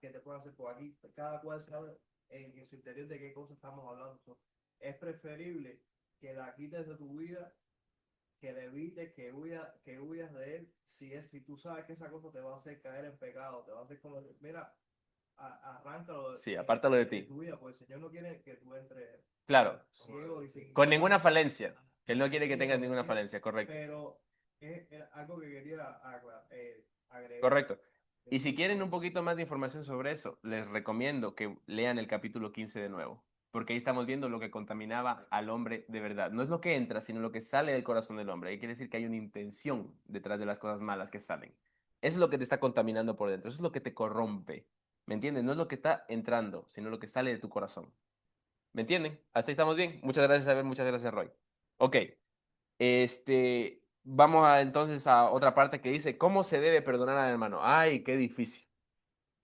te pueden hacer por aquí. Cada cual sabe en su interior de qué cosas estamos hablando. So, es preferible que la quites de tu vida, que le evites, que huyas de él, si tú sabes que esa cosa te va a hacer caer en pecado, te va a hacer como, mira, arráncalo Sí, apártalo de de ti. tu vida, porque el Señor no quiere que tú entres Claro, ciego y sin con ninguna nada. falencia. Que él no quiere que tengas Ciego, ¿me ninguna entiendes? falencia, correcto. Pero es algo que quería agregar. Correcto. Y si quieren un poquito más de información sobre eso, les recomiendo que lean el capítulo 15 de nuevo, porque ahí estamos viendo lo que contaminaba al hombre de verdad. No es lo que entra, sino lo que sale del corazón del hombre. Ahí quiere decir que hay una intención detrás de las cosas malas que salen. Eso es lo que te está contaminando por dentro, eso es lo que te corrompe. ¿Me entiendes? No es lo que está entrando, sino lo que sale de tu corazón. ¿Me entienden? Hasta ahí estamos bien. Muchas gracias, Abel. Muchas gracias, Roy. Ok. Vamos entonces a otra parte que dice, ¿cómo se debe perdonar al hermano? Ay, qué difícil.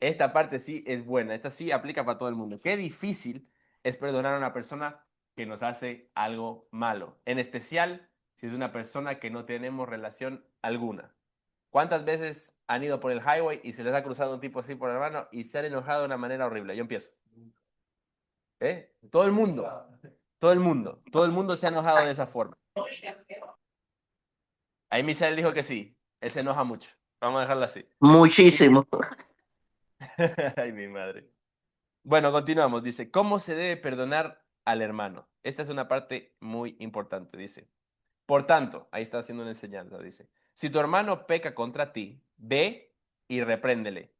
Esta parte sí es buena, esta sí aplica para todo el mundo. Qué difícil es perdonar a una persona que nos hace algo malo, en especial si es una persona que no tenemos relación alguna. ¿Cuántas veces han ido por el highway y se les ha cruzado un tipo así por el hermano y se han enojado de una manera horrible? Yo empiezo. ¿Eh? Todo el mundo se ha enojado de esa forma. Ahí Misael dijo que sí, él se enoja mucho. Vamos a dejarlo así. Muchísimo. Ay, mi madre. Bueno, continuamos. Dice, ¿cómo se debe perdonar al hermano? Esta es una parte muy importante. Dice, por tanto, ahí está haciendo una enseñanza. Dice, si tu hermano peca contra ti, ve y repréndele.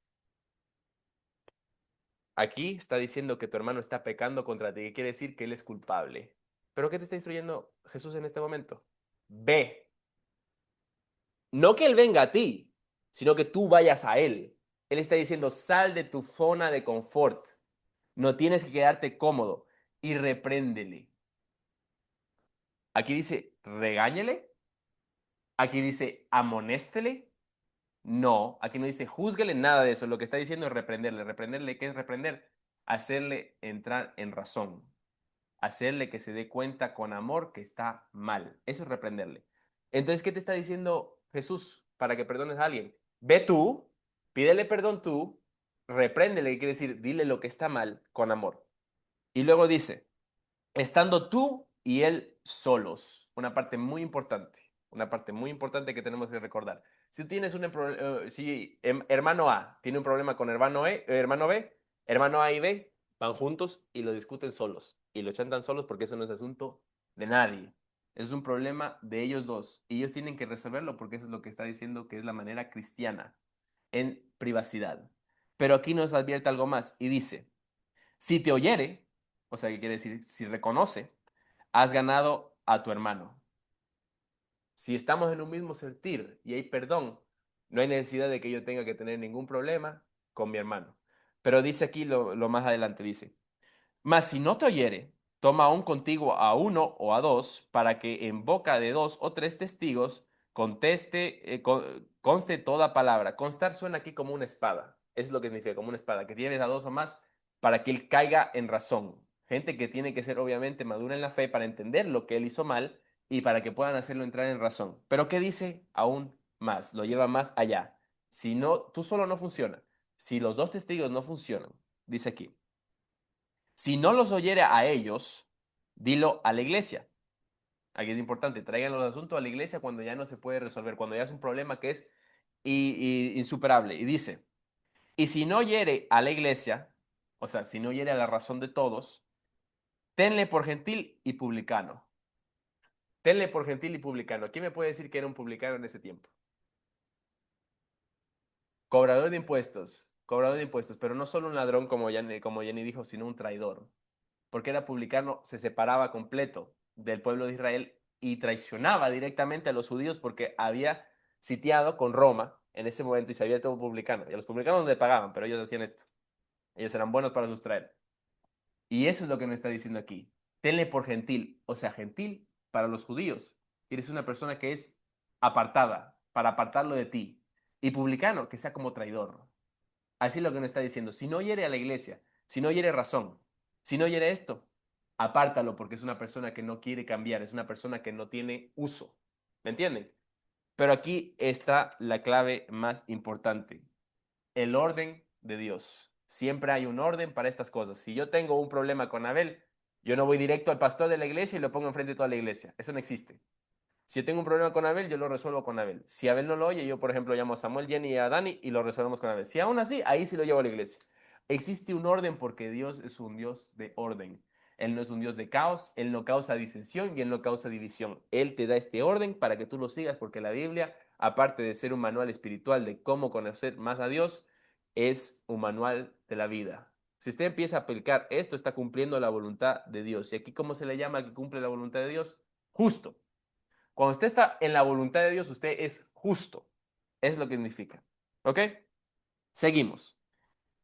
Aquí está diciendo que tu hermano está pecando contra ti, que quiere decir que él es culpable. ¿Pero qué te está instruyendo Jesús en este momento? Ve. No que él venga a ti, sino que tú vayas a él. Él está diciendo, sal de tu zona de confort. No tienes que quedarte cómodo y repréndele. Aquí dice, regáñele. Aquí dice, amonéstele. No, aquí no dice, júzguele, nada de eso. Lo que está diciendo es reprenderle. ¿Reprenderle qué es reprender? Hacerle entrar en razón. Hacerle que se dé cuenta con amor que está mal. Eso es reprenderle. Entonces, ¿qué te está diciendo Jesús para que perdones a alguien? Ve tú, pídele perdón tú, repréndele, que quiere decir, dile lo que está mal con amor. Y luego dice, estando tú y él solos. Una parte muy importante que tenemos que recordar. Si tienes si hermano A tiene un problema con hermano B, hermano A y B van juntos y lo discuten solos y lo chantan solos porque eso no es asunto de nadie. Es un problema de ellos dos y ellos tienen que resolverlo porque eso es lo que está diciendo que es la manera cristiana en privacidad. Pero aquí nos advierte algo más y dice, si te oyere, o sea, ¿qué quiere decir? Si reconoce, has ganado a tu hermano. Si estamos en un mismo sentir y hay perdón, no hay necesidad de que yo tenga que tener ningún problema con mi hermano. Pero dice aquí lo más adelante, dice, mas si no te oyere, toma aún contigo a uno o a dos, para que en boca de dos o tres testigos conste toda palabra. Constar suena aquí como una espada. Es lo que significa, como una espada, que tienes a dos o más para que él caiga en razón. Gente que tiene que ser obviamente madura en la fe para entender lo que él hizo mal y para que puedan hacerlo entrar en razón. Pero ¿qué dice? Aún más, lo lleva más allá. Si no, tú solo no funciona. Si los dos testigos no funcionan, dice aquí. Si no los oyere a ellos, dilo a la iglesia. Aquí es importante, traigan los asuntos a la iglesia cuando ya no se puede resolver, cuando ya es un problema que es insuperable. Y dice, y si no oyere a la iglesia, o sea, si no oyere a la razón de todos, tenle por gentil y publicano. Tenle por gentil y publicano. ¿Quién me puede decir que era un publicano en ese tiempo? Cobrador de impuestos, pero no solo un ladrón como Jenny dijo, sino un traidor. Porque era publicano, se separaba completo del pueblo de Israel y traicionaba directamente a los judíos porque había sitiado con Roma en ese momento y se había todo publicano. Y a los publicanos no le pagaban, pero ellos hacían esto. Ellos eran buenos para sustraer. Y eso es lo que nos está diciendo aquí. Tenle por gentil, o sea, gentil para los judíos. Eres una persona que es apartada, para apartarlo de ti. Y publicano, que sea como traidor. Así es lo que nos está diciendo. Si no hiere a la iglesia, si no hiere razón, si no hiere esto, apártalo porque es una persona que no quiere cambiar, es una persona que no tiene uso. ¿Me entienden? Pero aquí está la clave más importante, el orden de Dios. Siempre hay un orden para estas cosas. Si yo tengo un problema con Abel, yo no voy directo al pastor de la iglesia y lo pongo enfrente de toda la iglesia. Eso no existe. Si yo tengo un problema con Abel, yo lo resuelvo con Abel. Si Abel no lo oye, yo, por ejemplo, llamo a Samuel, Jenny y a Dani y lo resolvemos con Abel. Si aún así, ahí sí lo llevo a la iglesia. Existe un orden porque Dios es un Dios de orden. Él no es un Dios de caos, Él no causa disensión y Él no causa división. Él te da este orden para que tú lo sigas porque la Biblia, aparte de ser un manual espiritual de cómo conocer más a Dios, es un manual de la vida. Si usted empieza a aplicar esto, está cumpliendo la voluntad de Dios. ¿Y aquí cómo se le llama al que cumple la voluntad de Dios? Justo. Cuando usted está en la voluntad de Dios, usted es justo. Es lo que significa. ¿Ok? Seguimos.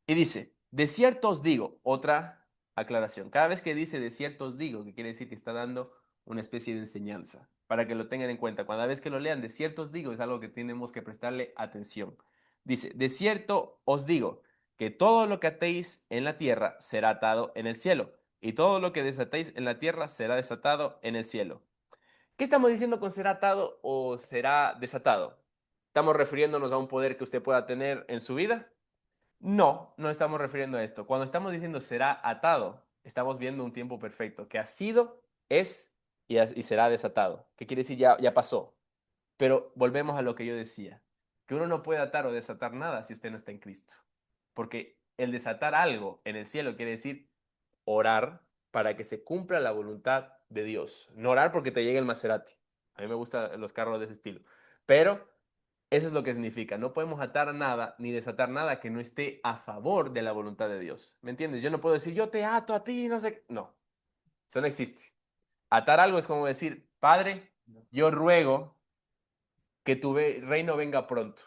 Y dice, de cierto os digo, otra aclaración. Cada vez que dice de cierto os digo, que quiere decir que está dando una especie de enseñanza, para que lo tengan en cuenta. Cada vez que lo lean, de cierto os digo, es algo que tenemos que prestarle atención. Dice, de cierto os digo, que todo lo que atéis en la tierra será atado en el cielo, y todo lo que desatéis en la tierra será desatado en el cielo. ¿Qué estamos diciendo con será atado o será desatado? ¿Estamos refiriéndonos a un poder que usted pueda tener en su vida? No, no estamos refiriendo a esto. Cuando estamos diciendo será atado, estamos viendo un tiempo perfecto, que ha sido, es y será desatado. ¿Qué quiere decir? Ya pasó. Pero volvemos a lo que yo decía, que uno no puede atar o desatar nada si usted no está en Cristo. Porque el desatar algo en el cielo quiere decir orar para que se cumpla la voluntad de Dios. No orar porque te llegue el Maserati. A mí me gustan los carros de ese estilo. Pero eso es lo que significa. No podemos atar nada ni desatar nada que no esté a favor de la voluntad de Dios. ¿Me entiendes? Yo no puedo decir, yo te ato a ti, no sé. No, eso no existe. Atar algo es como decir, Padre, yo ruego que tu reino venga pronto.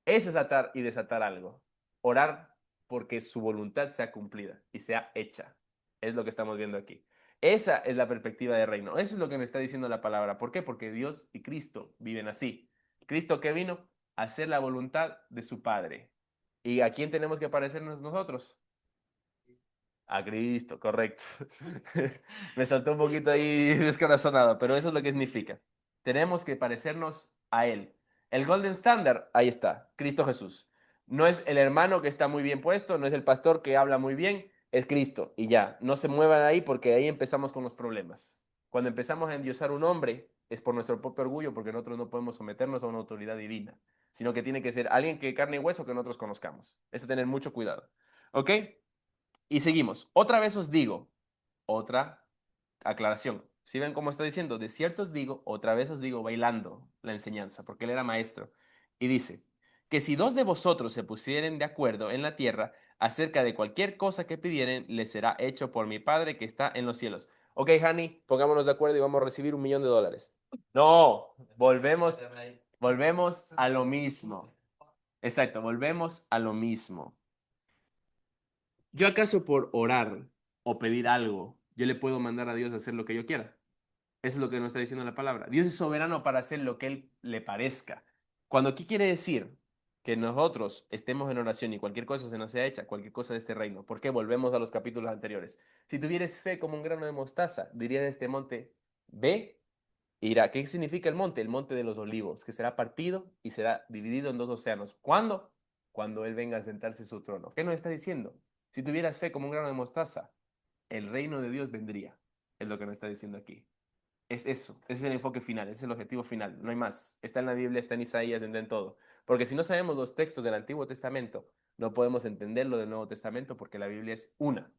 Eso es atar y desatar algo. Orar porque su voluntad sea cumplida y sea hecha. Es lo que estamos viendo aquí. Esa es la perspectiva de reino. Eso es lo que me está diciendo la palabra. ¿Por qué? Porque Dios y Cristo viven así. ¿Cristo qué vino? A hacer la voluntad de su Padre. ¿Y a quién tenemos que parecernos nosotros? A Cristo, correcto. Me saltó un poquito ahí descorazonado, pero eso es lo que significa. Tenemos que parecernos a Él. El Golden Standard, ahí está, Cristo Jesús. No es el hermano que está muy bien puesto, no es el pastor que habla muy bien, es Cristo. Y ya, no se muevan ahí porque ahí empezamos con los problemas. Cuando empezamos a endiosar un hombre, es por nuestro propio orgullo, porque nosotros no podemos someternos a una autoridad divina, sino que tiene que ser alguien que carne y hueso que nosotros conozcamos. Eso tener mucho cuidado. ¿Ok? Y seguimos. Otra vez os digo, otra aclaración. Si ven cómo está diciendo, de cierto os digo, otra vez os digo, bailando la enseñanza, porque él era maestro. Y dice, que si dos de vosotros se pusieren de acuerdo en la tierra acerca de cualquier cosa que pidieren, les será hecho por mi Padre que está en los cielos. Ok, Hani, pongámonos de acuerdo y vamos a recibir $1.000.000. No, volvemos a lo mismo. Exacto, volvemos a lo mismo. ¿Yo acaso por orar o pedir algo, yo le puedo mandar a Dios a hacer lo que yo quiera? Eso es lo que nos está diciendo la palabra. Dios es soberano para hacer lo que Él le parezca. Cuando aquí quiere decir que nosotros estemos en oración y cualquier cosa se nos sea hecha, cualquier cosa de este reino. ¿Por qué? Volvemos a los capítulos anteriores. Si tuvieres fe como un grano de mostaza, diría de este monte, ve e irá. ¿Qué significa el monte? El monte de los olivos, que será partido y será dividido en dos océanos. ¿Cuándo? Cuando Él venga a sentarse en su trono. ¿Qué nos está diciendo? Si tuvieras fe como un grano de mostaza, el reino de Dios vendría. Es lo que nos está diciendo aquí. Es eso, ese es el enfoque final, ese es el objetivo final, no hay más. Está en la Biblia, está en Isaías, está en todo. Porque si no sabemos los textos del Antiguo Testamento, no podemos entender lo del Nuevo Testamento porque la Biblia es una.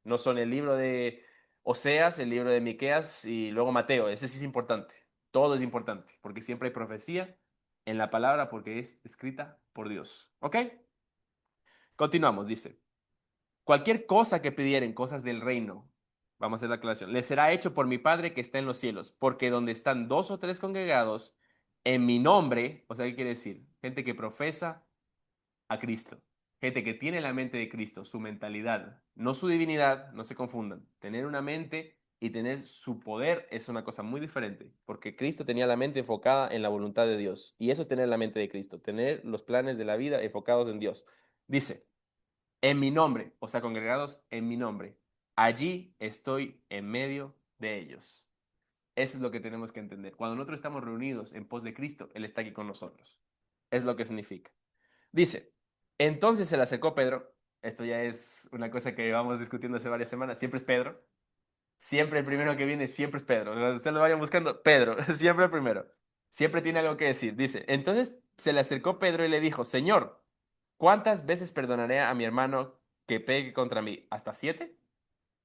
No son el libro de Oseas, el libro de Miqueas y luego Mateo. Ese sí es importante. Todo es importante porque siempre hay profecía en la palabra porque es escrita por Dios. ¿Ok? Continuamos, dice. Cualquier cosa que pidieren, cosas del reino, vamos a hacer la aclaración, les será hecho por mi Padre que está en los cielos, porque donde están dos o tres congregados en mi nombre, o sea, ¿qué quiere decir? Gente que profesa a Cristo. gente que tiene la mente de Cristo, su mentalidad, no su divinidad, no se confundan. Tener una mente y tener su poder es una cosa muy diferente, porque Cristo tenía la mente enfocada en la voluntad de Dios, y eso es tener la mente de Cristo, tener los planes de la vida enfocados en Dios. Dice, en mi nombre, o sea, congregados en mi nombre, allí estoy en medio de ellos. Eso es lo que tenemos que entender. Cuando nosotros estamos reunidos en pos de Cristo, Él está aquí con nosotros. Es lo que significa. Dice, entonces se le acercó Pedro. Esto ya es una cosa que vamos discutiendo hace varias semanas. Siempre es Pedro. Siempre el primero que viene siempre es Pedro. Cuando ustedes lo vayan buscando, Pedro, siempre el primero. Siempre tiene algo que decir. Dice, entonces se le acercó Pedro y le dijo, Señor, ¿cuántas veces perdonaré a mi hermano que pegue contra mí? ¿Hasta 7?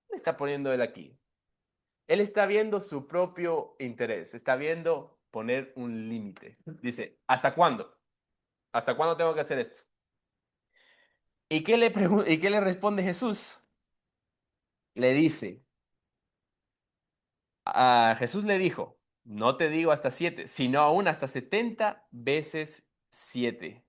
Está poniendo él aquí. Él está viendo su propio interés, está viendo poner un límite. Dice, ¿hasta cuándo? ¿Hasta cuándo tengo que hacer esto? ¿Y qué le responde Jesús? Le dice, a Jesús le dijo, no te digo hasta 7, sino aún hasta 70 veces 7.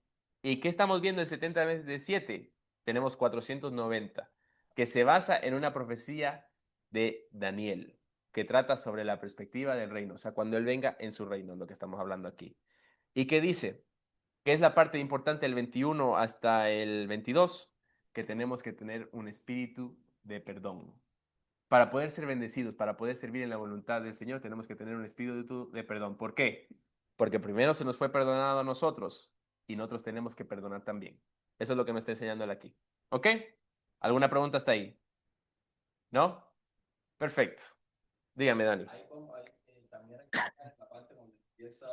¿Y qué estamos viendo en 70 veces 7? Tenemos 490, que se basa en una profecía de Daniel, que trata sobre la perspectiva del reino, o sea, cuando Él venga en su reino, lo que estamos hablando aquí. ¿Y qué dice? Que es la parte importante del 21 hasta el 22, que tenemos que tener un espíritu de perdón. Para poder ser bendecidos, para poder servir en la voluntad del Señor, tenemos que tener un espíritu de perdón. ¿Por qué? Porque primero se nos fue perdonado a nosotros y nosotros tenemos que perdonar también. Eso es lo que me está enseñando él aquí. ¿Ok? ¿Alguna pregunta hasta ahí? ¿No? Perfecto. Dígame, Dani. Ahí, también hay la parte donde empieza,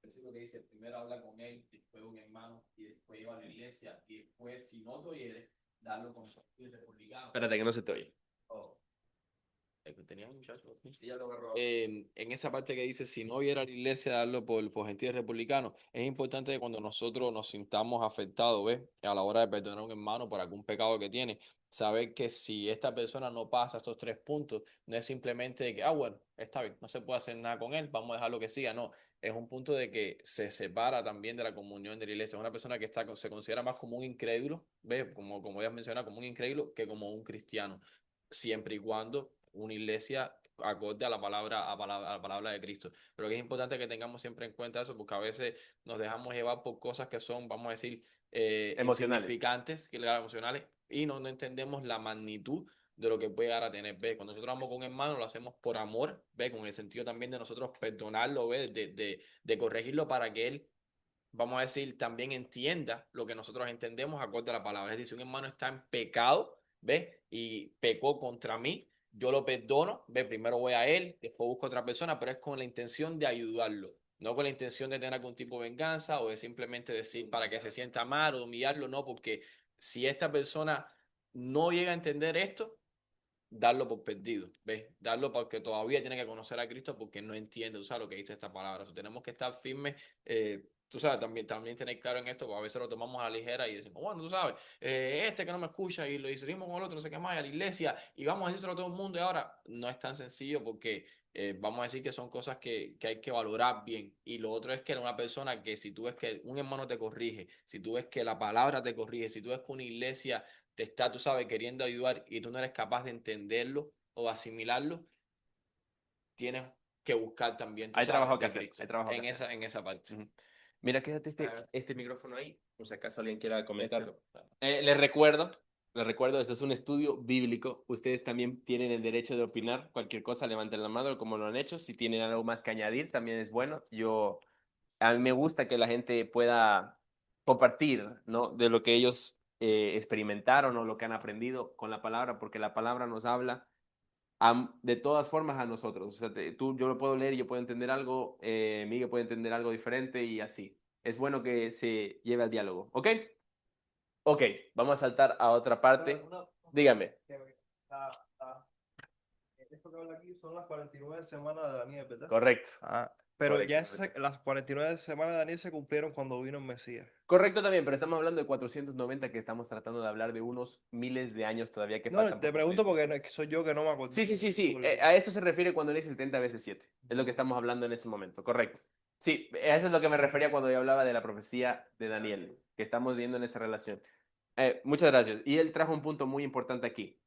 versículo que dice, primero habla con él, después un hermano, y después lleva a la iglesia, y después, si no te oyere, darlo con su republicano. Espérate que no se te oye. Oh, Tenía un muchacho. sí, ya lo agarró. En esa parte que dice, si no hubiera la iglesia, darlo por gentiles republicanos, es importante que cuando nosotros nos sintamos afectados, ¿ves? A la hora de perdonar a un hermano por algún pecado que tiene, saber que si esta persona no pasa estos 3 puntos, no es simplemente de que, bueno, está bien, no se puede hacer nada con él, vamos a dejarlo que siga, no. Es un punto de que se separa también de la comunión de la iglesia. Es una persona que se considera más como un incrédulo, ¿ves? Como ya mencionado, como un incrédulo que como un cristiano, siempre y cuando una iglesia acorde a la palabra de Cristo. Pero que es importante que tengamos siempre en cuenta eso, porque a veces nos dejamos llevar por cosas que son, vamos a decir, Emocionales. insignificantes, emocionales, y no entendemos la magnitud de lo que puede llegar a tener. ¿Ve? Cuando nosotros vamos con un hermano, lo hacemos por amor, ¿ve? Con el sentido también de nosotros perdonarlo, ¿ve? De corregirlo para que él, vamos a decir, también entienda lo que nosotros entendemos acorde a la palabra. Es decir, un hermano está en pecado, ¿ve? Y pecó contra mí, yo lo perdono, ¿ve? Primero voy a él, después busco a otra persona, pero es con la intención de ayudarlo, no con la intención de tener algún tipo de venganza o de simplemente decir para que se sienta mal o humillarlo, no, porque si esta persona no llega a entender esto, darlo por perdido, ¿ves? Darlo porque todavía tiene que conocer a Cristo porque no entiende, ¿sabes lo que dice esta palabra? O sea, tenemos que estar firmes, tú sabes, también tener claro en esto, porque a veces lo tomamos a la ligera y decimos, bueno, tú sabes, este que no me escucha y lo hicimos con el otro, no sé qué más, y a la iglesia, y vamos a decírselo a todo el mundo, y ahora no es tan sencillo porque vamos a decir que son cosas que hay que valorar bien. Y lo otro es que una persona que si tú ves que un hermano te corrige, si tú ves que la palabra te corrige, si tú ves que una iglesia te está, tú sabes, queriendo ayudar y tú no eres capaz de entenderlo o asimilarlo, tienes que buscar también, tú Hay sabes, trabajo que de hacer. Cristo Hay trabajo que en hacer. esa parte. Ujú. Mira, quédate este micrófono ahí, por si acaso alguien quiera comentarlo. Claro. Les recuerdo, este es un estudio bíblico. Ustedes también tienen el derecho de opinar. Cualquier cosa, levanten la mano como lo han hecho. Si tienen algo más que añadir, también es bueno. A mí me gusta que la gente pueda compartir, ¿no? De lo que ellos experimentaron o lo que han aprendido con la palabra, porque la palabra nos habla de todas formas a nosotros. O sea, yo lo puedo leer, yo puedo entender algo, Miguel puede entender algo diferente y así. Es bueno que se lleve al diálogo. ¿Ok? Ok, vamos a saltar a otra parte. Dígame. Esto que habla aquí son las 49 semanas de Daniel, ¿verdad? Correcto. Pero Correcto, ya correcto. las 49 semanas de Daniel se cumplieron cuando vino el Mesías. Correcto también, pero estamos hablando de 490 que estamos tratando de hablar de unos miles de años todavía que No, faltan te por pregunto cumplir. porque soy yo que no me acuerdo. Sí. A eso se refiere cuando dice 70 veces 7. Es lo que estamos hablando en ese momento. Correcto. Sí, a eso es lo que me refería cuando yo hablaba de la profecía de Daniel, que estamos viendo en esa relación. Muchas gracias. Y él trajo un punto muy importante aquí.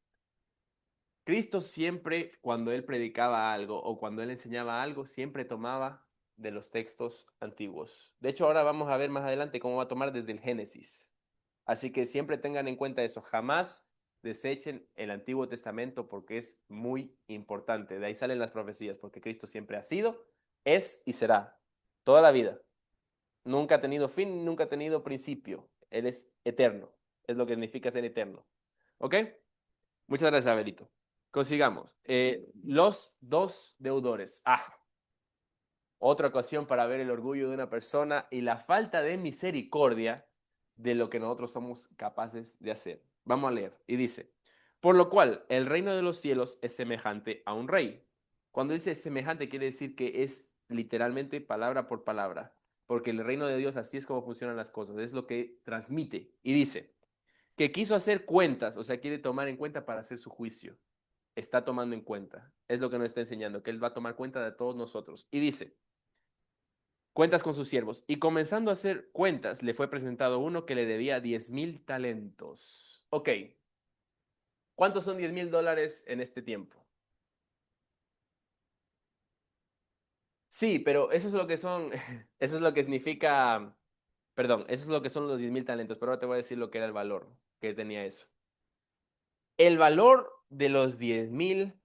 Cristo siempre, cuando él predicaba algo o cuando él enseñaba algo, siempre tomaba de los textos antiguos. De hecho, ahora vamos a ver más adelante cómo va a tomar desde el Génesis. Así que siempre tengan en cuenta eso. Jamás desechen el Antiguo Testamento porque es muy importante. De ahí salen las profecías, porque Cristo siempre ha sido, es y será toda la vida. Nunca ha tenido fin, nunca ha tenido principio. Él es eterno. Es lo que significa ser eterno. ¿Ok? Muchas gracias, Abelito. Consigamos. Los dos deudores. Otra ocasión para ver el orgullo de una persona y la falta de misericordia de lo que nosotros somos capaces de hacer. Vamos a leer. Y dice, por lo cual el reino de los cielos es semejante a un rey. Cuando dice semejante quiere decir que es literalmente palabra por palabra, porque el reino de Dios así es como funcionan las cosas, es lo que transmite. Y dice, que quiso hacer cuentas, o sea, quiere tomar en cuenta para hacer su juicio. Está tomando en cuenta. Es lo que nos está enseñando, que Él va a tomar cuenta de todos nosotros. Y dice, cuentas con sus siervos. Y comenzando a hacer cuentas, le fue presentado uno que le debía 10,000 talentos. Ok. ¿Cuántos son 10,000 dólares en este tiempo? Sí, pero eso es lo que son, eso es lo que significa, perdón, eso es lo que son los 10,000 talentos, pero ahora te voy a decir lo que era el valor que tenía eso. El valor de los 10,000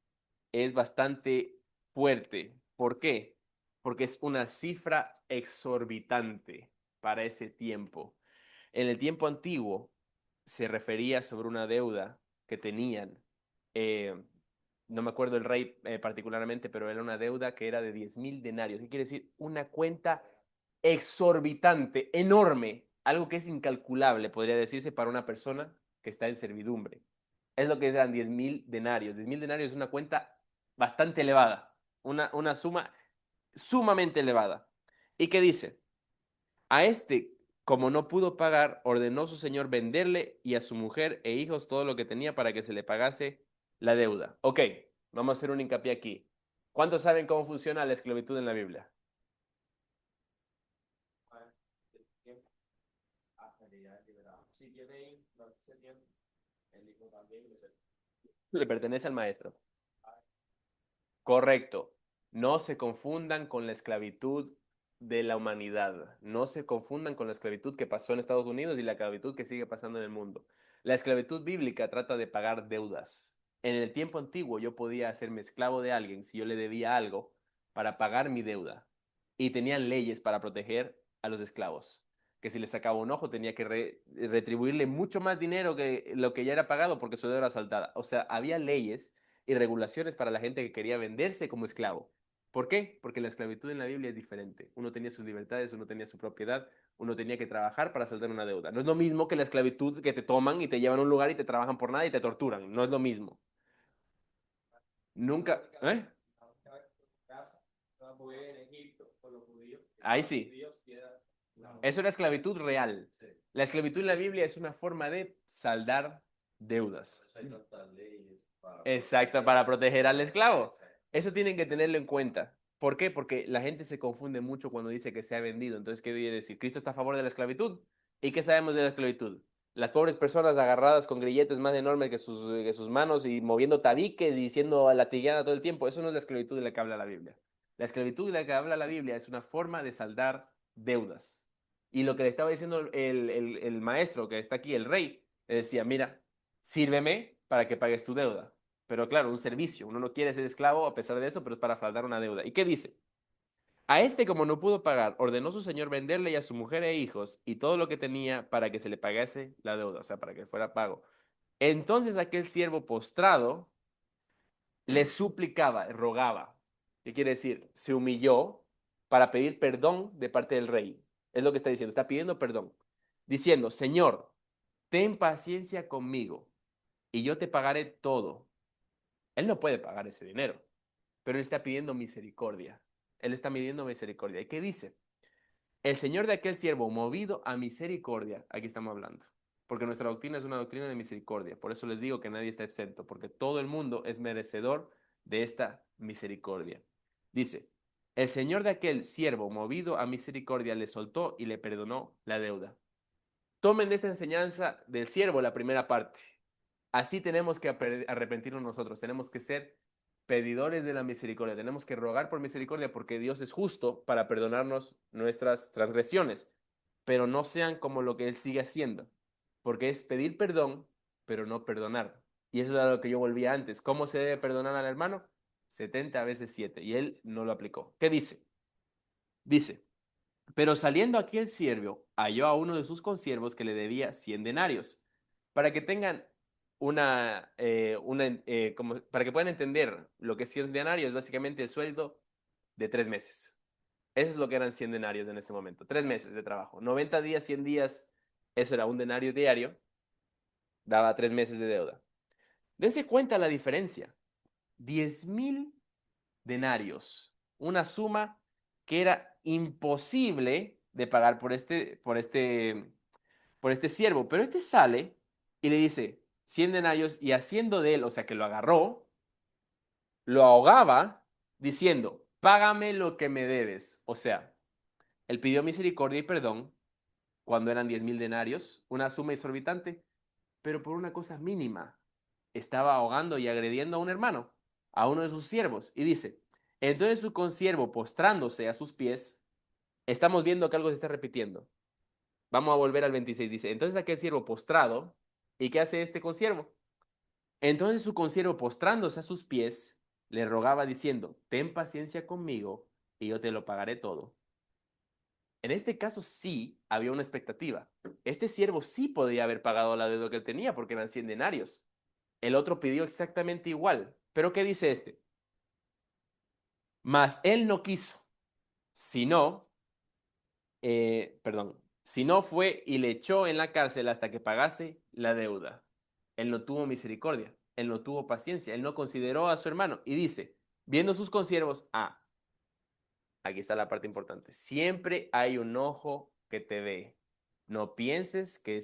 es bastante fuerte. ¿Por qué? Porque es una cifra exorbitante para ese tiempo. En el tiempo antiguo se refería sobre una deuda que tenían. eh, no me acuerdo el rey particularmente, pero era una deuda que era de 10,000 denarios. ¿Qué quiere decir? Una cuenta exorbitante, enorme, algo que es incalculable, podría decirse, para una persona que está en servidumbre. Es lo que eran 10,000 denarios. 10,000 denarios es una cuenta bastante elevada, una suma sumamente elevada. ¿Y qué dice? A este, como no pudo pagar, ordenó su señor venderle y a su mujer e hijos todo lo que tenía para que se le pagase la deuda. Ok, vamos a hacer un hincapié aquí. ¿Cuántos saben cómo funciona la esclavitud en la Biblia? Le pertenece al maestro. Correcto. No se confundan con la esclavitud de la humanidad. No se confundan con la esclavitud que pasó en Estados Unidos y la esclavitud que sigue pasando en el mundo. La esclavitud bíblica trata de pagar deudas. En el tiempo antiguo yo podía hacerme esclavo de alguien si yo le debía algo para pagar mi deuda. Y tenían leyes para proteger a los esclavos. Que si le sacaba un ojo tenía que retribuirle mucho más dinero que lo que ya era pagado porque su deuda era saltada. O sea, había leyes y regulaciones para la gente que quería venderse como esclavo. ¿Por qué? Porque la esclavitud en la Biblia es diferente. Uno tenía sus libertades, uno tenía su propiedad, uno tenía que trabajar para saldar una deuda. No es lo mismo que la esclavitud que te toman y te llevan a un lugar y te trabajan por nada y te torturan. No es lo mismo. Nunca, ¿eh? Ahí sí. Eso era esclavitud real. La esclavitud en la Biblia es una forma de saldar deudas. Exacto, para proteger al esclavo. Eso tienen que tenerlo en cuenta. ¿Por qué? Porque la gente se confunde mucho cuando dice que se ha vendido. Entonces, ¿qué quiere decir? ¿Cristo está a favor de la esclavitud? ¿Y qué sabemos de la esclavitud? Las pobres personas agarradas con grilletes más enormes que sus manos y moviendo tabiques y siendo latigueadas todo el tiempo. Eso no es la esclavitud de la que habla la Biblia. La esclavitud de la que habla la Biblia es una forma de saldar deudas. Y lo que le estaba diciendo el maestro que está aquí, el rey, le decía, mira, sírveme para que pagues tu deuda. Pero claro, un servicio. Uno no quiere ser esclavo a pesar de eso, pero es para saldar una deuda. ¿Y qué dice? A este, como no pudo pagar, ordenó su señor venderle a su mujer e hijos y todo lo que tenía para que se le pagase la deuda, o sea, para que fuera pago. Entonces aquel siervo postrado le suplicaba, rogaba. ¿Qué quiere decir? Se humilló para pedir perdón de parte del rey. Es lo que está diciendo, está pidiendo perdón. Diciendo, Señor, ten paciencia conmigo y yo te pagaré todo. Él no puede pagar ese dinero, pero él está pidiendo misericordia. Él está pidiendo misericordia. ¿Y qué dice? El Señor de aquel siervo, movido a misericordia, aquí estamos hablando, porque nuestra doctrina es una doctrina de misericordia. Por eso les digo que nadie está exento, porque todo el mundo es merecedor de esta misericordia. Dice, el Señor de aquel siervo, movido a misericordia, le soltó y le perdonó la deuda. tomen de esta enseñanza del siervo la primera parte. Así tenemos que arrepentirnos nosotros, tenemos que ser pedidores de la misericordia, tenemos que rogar por misericordia porque Dios es justo para perdonarnos nuestras transgresiones, pero no sean como lo que Él sigue haciendo, porque es pedir perdón, pero no perdonar. Y eso es a lo que yo volvía antes. ¿Cómo se debe perdonar al hermano? 70 veces 7, y Él no lo aplicó. ¿Qué dice? Dice, pero saliendo aquel siervo, halló a uno de sus consiervos que le debía 100 denarios. Para que tengan para que puedan entender lo que es 100 denarios, es básicamente el sueldo de 3 meses. Eso es lo que eran 100 denarios en ese momento, 3 meses de trabajo. 90 días, 100 días, eso era un denario diario, daba 3 meses de deuda. Dense cuenta la diferencia. 10,000 denarios, una suma que era imposible de pagar por este siervo. Pero este sale y le dice 100 denarios y haciendo de él, o sea que lo agarró, lo ahogaba diciendo, págame lo que me debes. O sea, él pidió misericordia y perdón cuando eran 10,000 denarios, una suma exorbitante, pero por una cosa mínima. Estaba ahogando y agrediendo a un hermano, a uno de sus siervos. Y dice, entonces su consiervo postrándose a sus pies, estamos viendo que algo se está repitiendo. Vamos a volver al 26, dice, entonces aquel siervo postrado, ¿y qué hace este consiervo? Entonces su consiervo postrándose a sus pies, le rogaba diciendo, ten paciencia conmigo y yo te lo pagaré todo. En este caso sí había una expectativa. Este siervo sí podía haber pagado la deuda que él tenía porque eran 100 denarios. El otro pidió exactamente igual. Pero ¿qué dice este? Mas él no quiso, sino, sino fue y le echó en la cárcel hasta que pagase la deuda. Él no tuvo misericordia, él no tuvo paciencia, él no consideró a su hermano. Y dice, viendo sus consiervos, aquí está la parte importante, siempre hay un ojo que te ve. No pienses que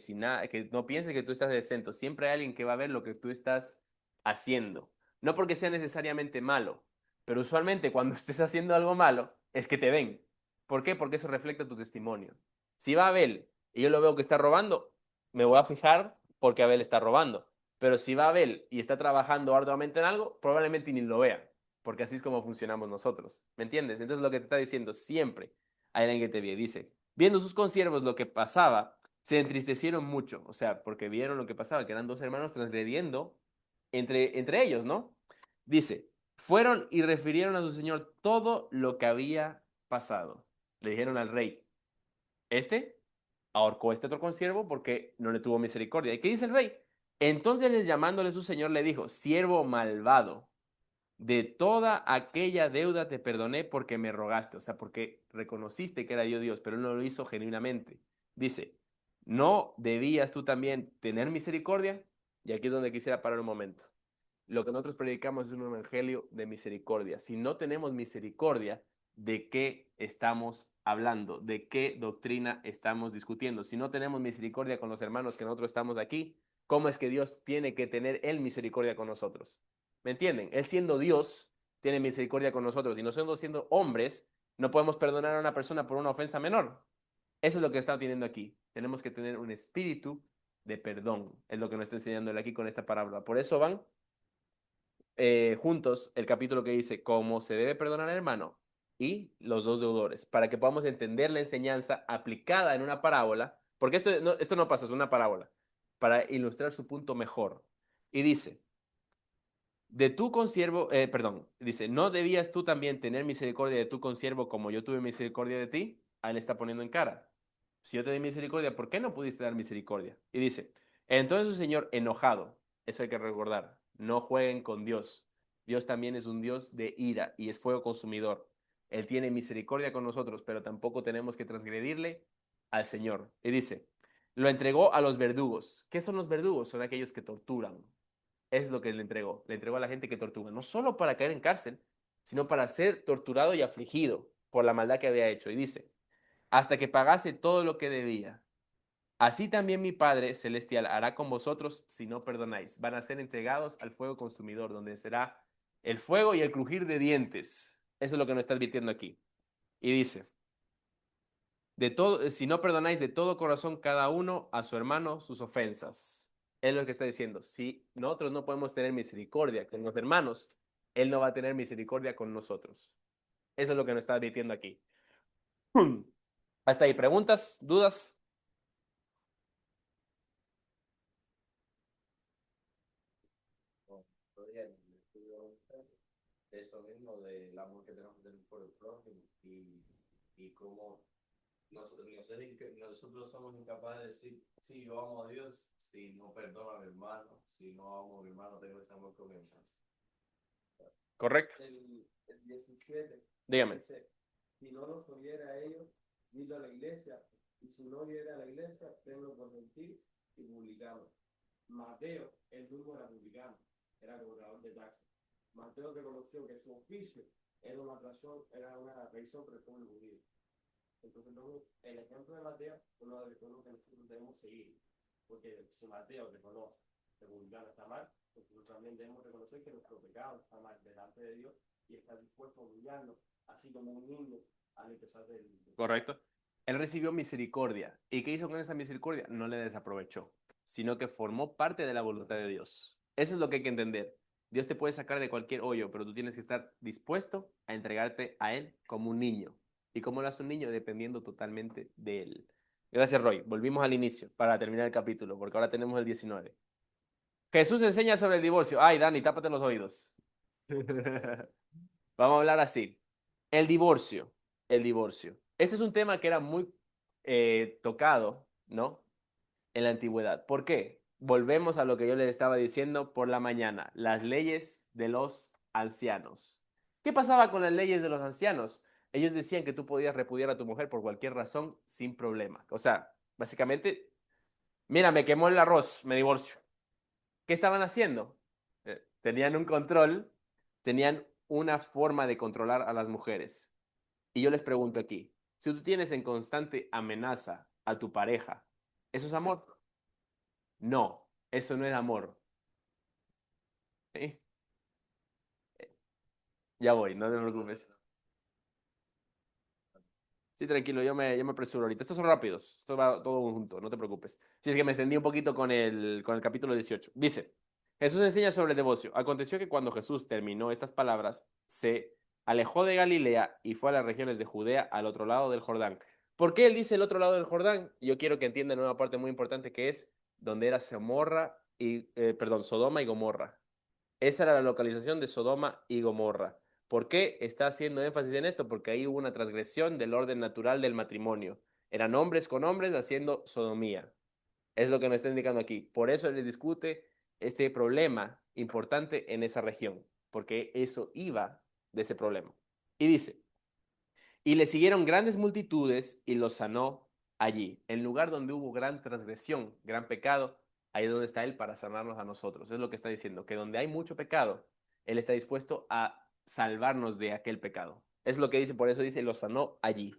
no pienses que tú estás exento. Siempre hay alguien que va a ver lo que tú estás haciendo. No porque sea necesariamente malo, pero usualmente cuando estés haciendo algo malo es que te ven. ¿Por qué? Porque eso refleja tu testimonio. Si va Abel y yo lo veo que está robando, me voy a fijar porque Abel está robando. Pero si va Abel y está trabajando arduamente en algo, probablemente ni lo vea, porque así es como funcionamos nosotros. ¿Me entiendes? Entonces lo que te está diciendo siempre hay alguien que te ve. Dice, viendo sus consiervos lo que pasaba, se entristecieron mucho, o sea, porque vieron lo que pasaba, que eran dos hermanos transgrediendo entre ellos, ¿no? Dice, fueron y refirieron a su señor todo lo que había pasado. Le dijeron al rey, este ahorcó a este otro consiervo porque no le tuvo misericordia. ¿Y qué dice el rey? Entonces les llamándole su señor le dijo, siervo malvado, de toda aquella deuda te perdoné porque me rogaste, o sea, porque reconociste que era yo Dios, pero él no lo hizo genuinamente. Dice, ¿no debías tú también tener misericordia? Y aquí es donde quisiera parar un momento. Lo que nosotros predicamos es un evangelio de misericordia. Si no tenemos misericordia, ¿de qué estamos hablando? ¿De qué doctrina estamos discutiendo? Si no tenemos misericordia con los hermanos que nosotros estamos aquí, ¿cómo es que Dios tiene que tener Él misericordia con nosotros? ¿Me entienden? Él siendo Dios, tiene misericordia con nosotros. Y nosotros siendo hombres, no podemos perdonar a una persona por una ofensa menor. Eso es lo que está teniendo aquí. Tenemos que tener un espíritu de perdón. Es lo que nos está enseñando él aquí con esta parábola. Por eso van juntos el capítulo que dice cómo se debe perdonar al hermano y los dos deudores, para que podamos entender la enseñanza aplicada en una parábola, porque esto no pasa, es una parábola, para ilustrar su punto mejor. Y dice, de tu consiervo, dice, ¿no debías tú también tener misericordia de tu consiervo como yo tuve misericordia de ti? Ahí le está poniendo en cara. Si yo te di misericordia, ¿por qué no pudiste dar misericordia? Y dice, entonces su señor enojado, eso hay que recordar, no jueguen con Dios. Dios también es un Dios de ira y es fuego consumidor. Él tiene misericordia con nosotros, pero tampoco tenemos que transgredirle al Señor. Y dice, lo entregó a los verdugos. ¿Qué son los verdugos? Son aquellos que torturan. Es lo que le entregó. Le entregó a la gente que tortura, no solo para caer en cárcel, sino para ser torturado y afligido por la maldad que había hecho. Y dice, hasta que pagase todo lo que debía. Así también mi Padre Celestial hará con vosotros si no perdonáis. Van a ser entregados al fuego consumidor, donde será el fuego y el crujir de dientes. Eso es lo que nos está advirtiendo aquí. Y dice, si no perdonáis de todo corazón cada uno a su hermano sus ofensas. Es lo que está diciendo. Si nosotros no podemos tener misericordia con los hermanos, Él no va a tener misericordia con nosotros. Eso es lo que nos está advirtiendo aquí. Hasta ahí, ¿preguntas? ¿Dudas? Todavía en el estudio de eso mismo, del amor que tenemos que tener por el prójimo y cómo nosotros somos incapaces de decir, sí, yo amo a Dios, si no perdono a mi hermano, si no amo a mi hermano, tengo ese amor con mi hermano. Correcto. El 17 Dígame. dice, si no los oyera a ellos, dilo a la iglesia, y si no oyera a la iglesia, tenlo por mentir y publicano. Mateo, el mismo era publicano, era cobrador de taxas. Mateo reconoció que su oficio era una traición por el pueblo judío. Entonces, el ejemplo de Mateo es uno de los que nosotros debemos seguir, porque si Mateo reconoce que el publicano está mal, pues nosotros también debemos reconocer que nuestro pecado está mal delante de Dios y está dispuesto a humillarnos, así como un niño al empezar del mundo. Correcto. Él recibió misericordia. ¿Y qué hizo con esa misericordia? No le desaprovechó, sino que formó parte de la voluntad de Dios. Eso es lo que hay que entender. Dios te puede sacar de cualquier hoyo, pero tú tienes que estar dispuesto a entregarte a Él como un niño. ¿Y cómo lo hace un niño? Dependiendo totalmente de Él. Gracias, Roy. Volvimos al inicio para terminar el capítulo, porque ahora tenemos el 19. Jesús enseña sobre el divorcio. Ay, Dani, tápate los oídos. Vamos a hablar así. El divorcio. El divorcio. Este es un tema que era muy tocado, ¿no? En la antigüedad. ¿Por qué? Volvemos a lo que yo les estaba diciendo por la mañana. Las leyes de los ancianos. ¿Qué pasaba con las leyes de los ancianos? Ellos decían que tú podías repudiar a tu mujer por cualquier razón sin problema. O sea, básicamente, mira, me quemó el arroz, me divorcio. ¿Qué estaban haciendo? Tenían un control, tenían una forma de controlar a las mujeres. Y yo les pregunto aquí, si tú tienes en constante amenaza a tu pareja, ¿eso es amor? No, eso no es amor. ¿Sí? Ya voy, no te preocupes. Sí, tranquilo, yo me apresuro ahorita. Estos son rápidos, esto va todo junto, no te preocupes. Si es que me extendí un poquito con el capítulo 18. Dice, Jesús enseña sobre el divorcio. Aconteció que cuando Jesús terminó estas palabras, se alejó de Galilea y fue a las regiones de Judea al otro lado del Jordán. ¿Por qué él dice el otro lado del Jordán? Yo quiero que entiendan una parte muy importante que es donde era Sodoma y Gomorra. Esa era la localización de Sodoma y Gomorra. ¿Por qué está haciendo énfasis en esto? Porque ahí hubo una transgresión del orden natural del matrimonio. Eran hombres con hombres haciendo sodomía. Es lo que nos está indicando aquí. Por eso le discute este problema importante en esa región, porque eso iba de ese problema. Y dice, y le siguieron grandes multitudes y los sanó allí. En lugar donde hubo gran transgresión, gran pecado, ahí es donde está Él para sanarnos a nosotros. Es lo que está diciendo, que donde hay mucho pecado, Él está dispuesto a salvarnos de aquel pecado. Es lo que dice, por eso dice, los sanó allí.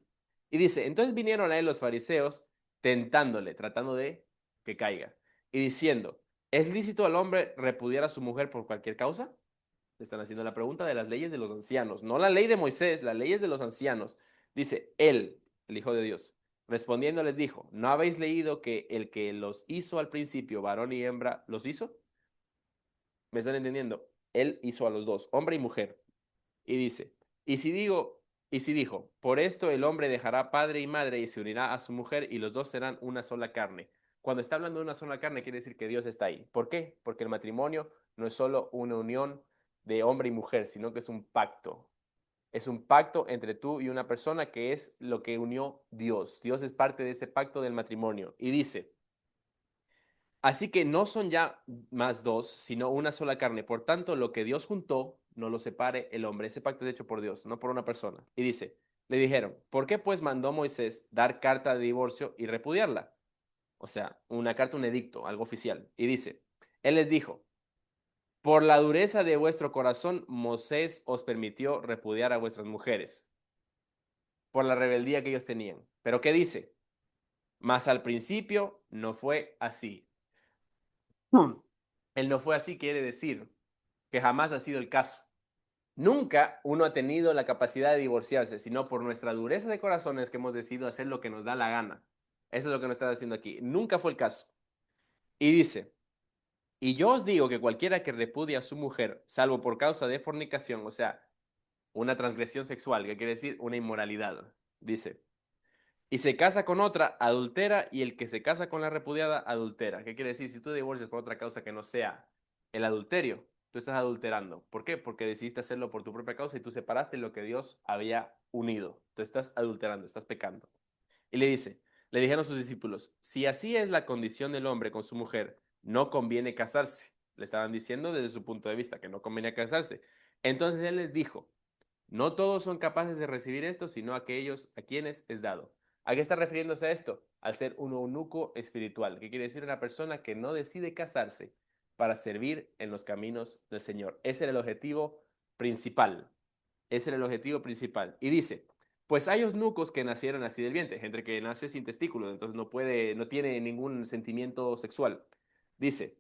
Y dice, entonces vinieron a Él los fariseos tentándole, tratando de que caiga, y diciendo, ¿es lícito al hombre repudiar a su mujer por cualquier causa? Le están haciendo la pregunta de las leyes de los ancianos, no la ley de Moisés, las leyes de los ancianos. Dice, él, el Hijo de Dios, respondiendo les dijo, ¿no habéis leído que el que los hizo al principio, varón y hembra, los hizo? ¿Me están entendiendo? Él hizo a los dos, hombre y mujer. Y dice, y si dijo, por esto el hombre dejará padre y madre y se unirá a su mujer y los dos serán una sola carne. Cuando está hablando de una sola carne, quiere decir que Dios está ahí. ¿Por qué? Porque el matrimonio no es solo una unión de hombre y mujer, sino que es un pacto. Es un pacto entre tú y una persona que es lo que unió Dios. Dios es parte de ese pacto del matrimonio. Y dice, así que no son ya más dos, sino una sola carne. Por tanto, lo que Dios juntó, no lo separe el hombre. Ese pacto es hecho por Dios, no por una persona. Y dice, le dijeron, ¿por qué pues mandó Moisés dar carta de divorcio y repudiarla? O sea, una carta, un edicto, algo oficial. Y dice, él les dijo, por la dureza de vuestro corazón, Moisés os permitió repudiar a vuestras mujeres, por la rebeldía que ellos tenían. Pero ¿qué dice? Mas al principio no fue así. El no fue así quiere decir que jamás ha sido el caso. Nunca uno ha tenido la capacidad de divorciarse, sino por nuestra dureza de corazones que hemos decidido hacer lo que nos da la gana. Eso es lo que nos está haciendo aquí. Nunca fue el caso. Y dice, y yo os digo que cualquiera que repudie a su mujer, salvo por causa de fornicación, o sea, una transgresión sexual, que quiere decir una inmoralidad, dice, y se casa con otra, adultera, y el que se casa con la repudiada, adultera. ¿Qué quiere decir? Si tú divorcias por otra causa que no sea el adulterio, tú estás adulterando. ¿Por qué? Porque decidiste hacerlo por tu propia causa y tú separaste lo que Dios había unido. Tú estás adulterando, estás pecando. Y le dice, le dijeron sus discípulos, si así es la condición del hombre con su mujer, no conviene casarse. Le estaban diciendo desde su punto de vista que no convenía casarse. Entonces él les dijo, no todos son capaces de recibir esto, sino aquellos a quienes es dado. ¿A qué está refiriéndose a esto? Al ser un eunuco espiritual, que quiere decir una persona que no decide casarse para servir en los caminos del Señor. Ese era el objetivo principal. Ese era el objetivo principal. Y dice, pues hay eunucos que nacieron así del vientre, gente que nace sin testículos, entonces no puede, no tiene ningún sentimiento sexual. Dice,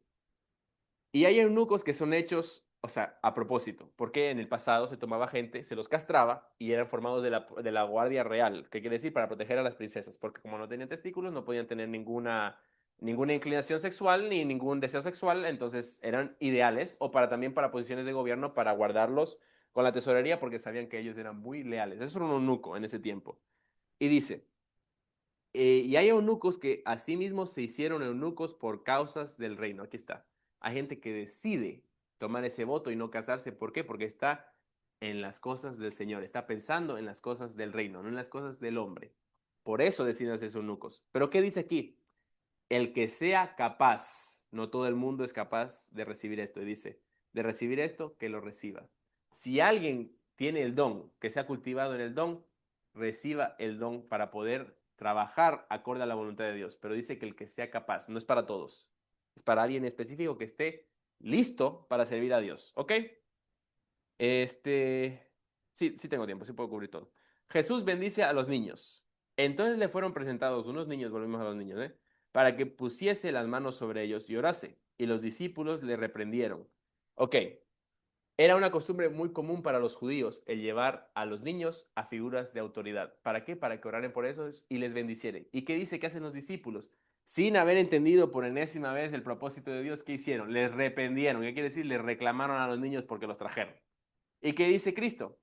y hay eunucos que son hechos, o sea, a propósito, porque en el pasado se tomaba gente, se los castraba y eran formados de la guardia real, que quiere decir para proteger a las princesas, porque como no tenían testículos no podían tener ninguna inclinación sexual ni ningún deseo sexual, entonces eran ideales o para también para posiciones de gobierno para guardarlos con la tesorería porque sabían que ellos eran muy leales. Eso era un eunuco en ese tiempo. Y dice, y hay eunucos que asimismo se hicieron eunucos por causas del reino. Aquí está. Hay gente que decide tomar ese voto y no casarse. ¿Por qué? Porque está en las cosas del Señor, está pensando en las cosas del reino, no en las cosas del hombre. Por eso deciden hacerse eunucos. Pero ¿qué dice aquí? El que sea capaz, no todo el mundo es capaz de recibir esto. Y dice, de recibir esto, que lo reciba. Si alguien tiene el don, que se ha cultivado en el don, reciba el don para poder trabajar acorde a la voluntad de Dios. Pero dice que el que sea capaz, no es para todos, es para alguien específico que esté listo para servir a Dios. ¿Ok? Sí tengo tiempo, sí puedo cubrir todo. Jesús bendice a los niños. Entonces le fueron presentados unos niños, volvemos a los niños, para que pusiese las manos sobre ellos y orase. Y los discípulos le reprendieron. Ok, era una costumbre muy común para los judíos el llevar a los niños a figuras de autoridad. ¿Para qué? Para que oraran por esos y les bendicieren. ¿Y qué dice que hacen los discípulos? Sin haber entendido por enésima vez el propósito de Dios, ¿qué hicieron? Les reprendieron. ¿Qué quiere decir? Les reclamaron a los niños porque los trajeron. ¿Y qué dice Cristo?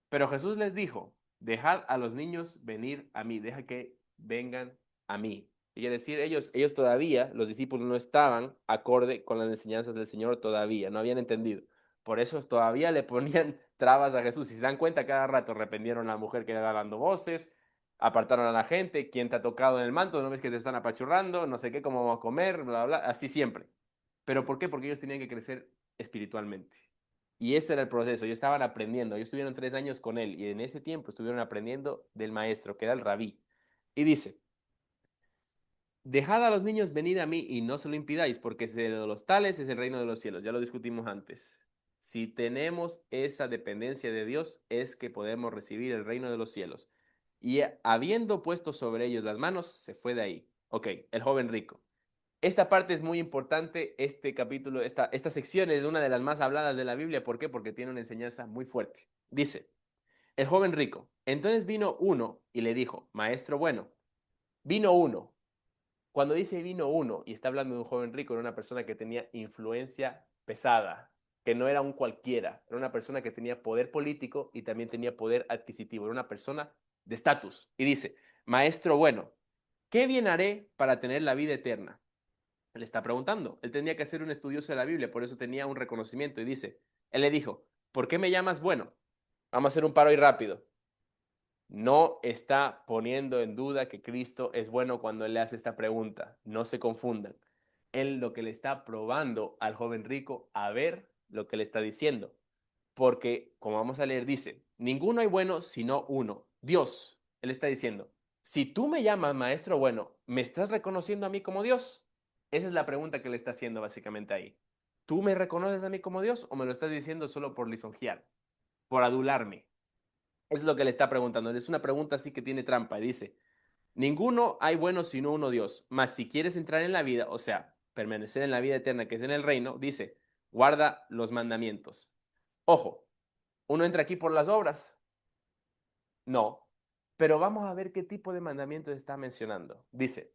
Pero Jesús les dijo, dejad a los niños venir a mí, deja que vengan a mí. Y quiere decir, ellos todavía, los discípulos no estaban acorde con las enseñanzas del Señor todavía, no habían entendido. Por eso todavía le ponían trabas a Jesús. Si se dan cuenta, cada rato reprendieron a la mujer que iba dando voces, apartaron a la gente, ¿quién te ha tocado en el manto? ¿No ves que te están apachurrando? No sé qué, cómo vamos a comer, bla, bla, así siempre. ¿Pero por qué? Porque ellos tenían que crecer espiritualmente. Y ese era el proceso, ellos estaban aprendiendo, ellos estuvieron 3 años con él y en ese tiempo estuvieron aprendiendo del maestro, que era el rabí. Y dice, dejad a los niños venir a mí y no se lo impidáis, porque de los tales es el reino de los cielos, ya lo discutimos antes. Si tenemos esa dependencia de Dios, es que podemos recibir el reino de los cielos. Y habiendo puesto sobre ellos las manos, se fue de ahí. Ok, el joven rico. Esta parte es muy importante, este capítulo, esta sección es una de las más habladas de la Biblia. ¿Por qué? Porque tiene una enseñanza muy fuerte. Dice, el joven rico. Entonces vino uno y le dijo, maestro bueno, vino uno. Cuando dice vino uno y está hablando de un joven rico, era una persona que tenía influencia pesada, que no era un cualquiera, era una persona que tenía poder político y también tenía poder adquisitivo, era una persona de estatus. Y dice, maestro bueno, ¿qué bien haré para tener la vida eterna? Le está preguntando. Él tenía que hacer un estudioso de la Biblia, por eso tenía un reconocimiento. Y dice, él le dijo, ¿por qué me llamas bueno? Vamos a hacer un paro y rápido. No está poniendo en duda que Cristo es bueno cuando él le hace esta pregunta. No se confundan. Él lo que le está probando al joven rico a ver lo que le está diciendo. Porque, como vamos a leer, dice, ninguno hay bueno sino uno, Dios. Él está diciendo, si tú me llamas maestro bueno, ¿me estás reconociendo a mí como Dios? Esa es la pregunta que le está haciendo básicamente ahí. ¿Tú me reconoces a mí como Dios o me lo estás diciendo solo por lisonjear, por adularme? Es lo que le está preguntando. Es una pregunta así que tiene trampa. Dice, ninguno hay bueno sino uno Dios. Mas si quieres entrar en la vida, o sea, permanecer en la vida eterna que es en el reino, dice, guarda los mandamientos. Ojo, ¿Uno entra aquí por las obras? No. Pero vamos a ver qué tipo de mandamientos está mencionando. Dice,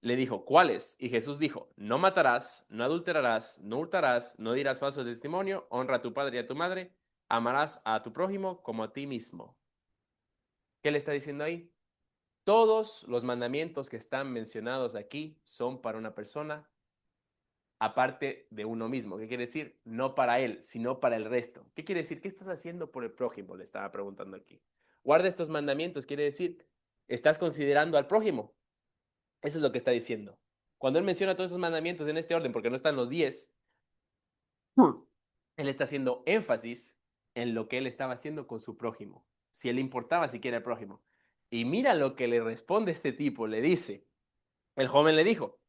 le dijo, ¿cuáles? Y Jesús dijo, no matarás, no adulterarás, no hurtarás, no dirás falso testimonio, honra a tu padre y a tu madre, amarás a tu prójimo como a ti mismo. ¿Qué le está diciendo ahí? Todos los mandamientos que están mencionados aquí son para una persona aparte de uno mismo. ¿Qué quiere decir? No para él, sino para el resto. ¿Qué quiere decir? ¿Qué estás haciendo por el prójimo? Le estaba preguntando aquí. Guarda estos mandamientos, quiere decir, estás considerando al prójimo. Eso es lo que está diciendo. Cuando él menciona todos esos mandamientos en este orden, porque no están los 10, él está haciendo énfasis en lo que él estaba haciendo con su prójimo. Si él le importaba siquiera el prójimo. Y mira lo que le responde este tipo, le dice, el joven le dijo,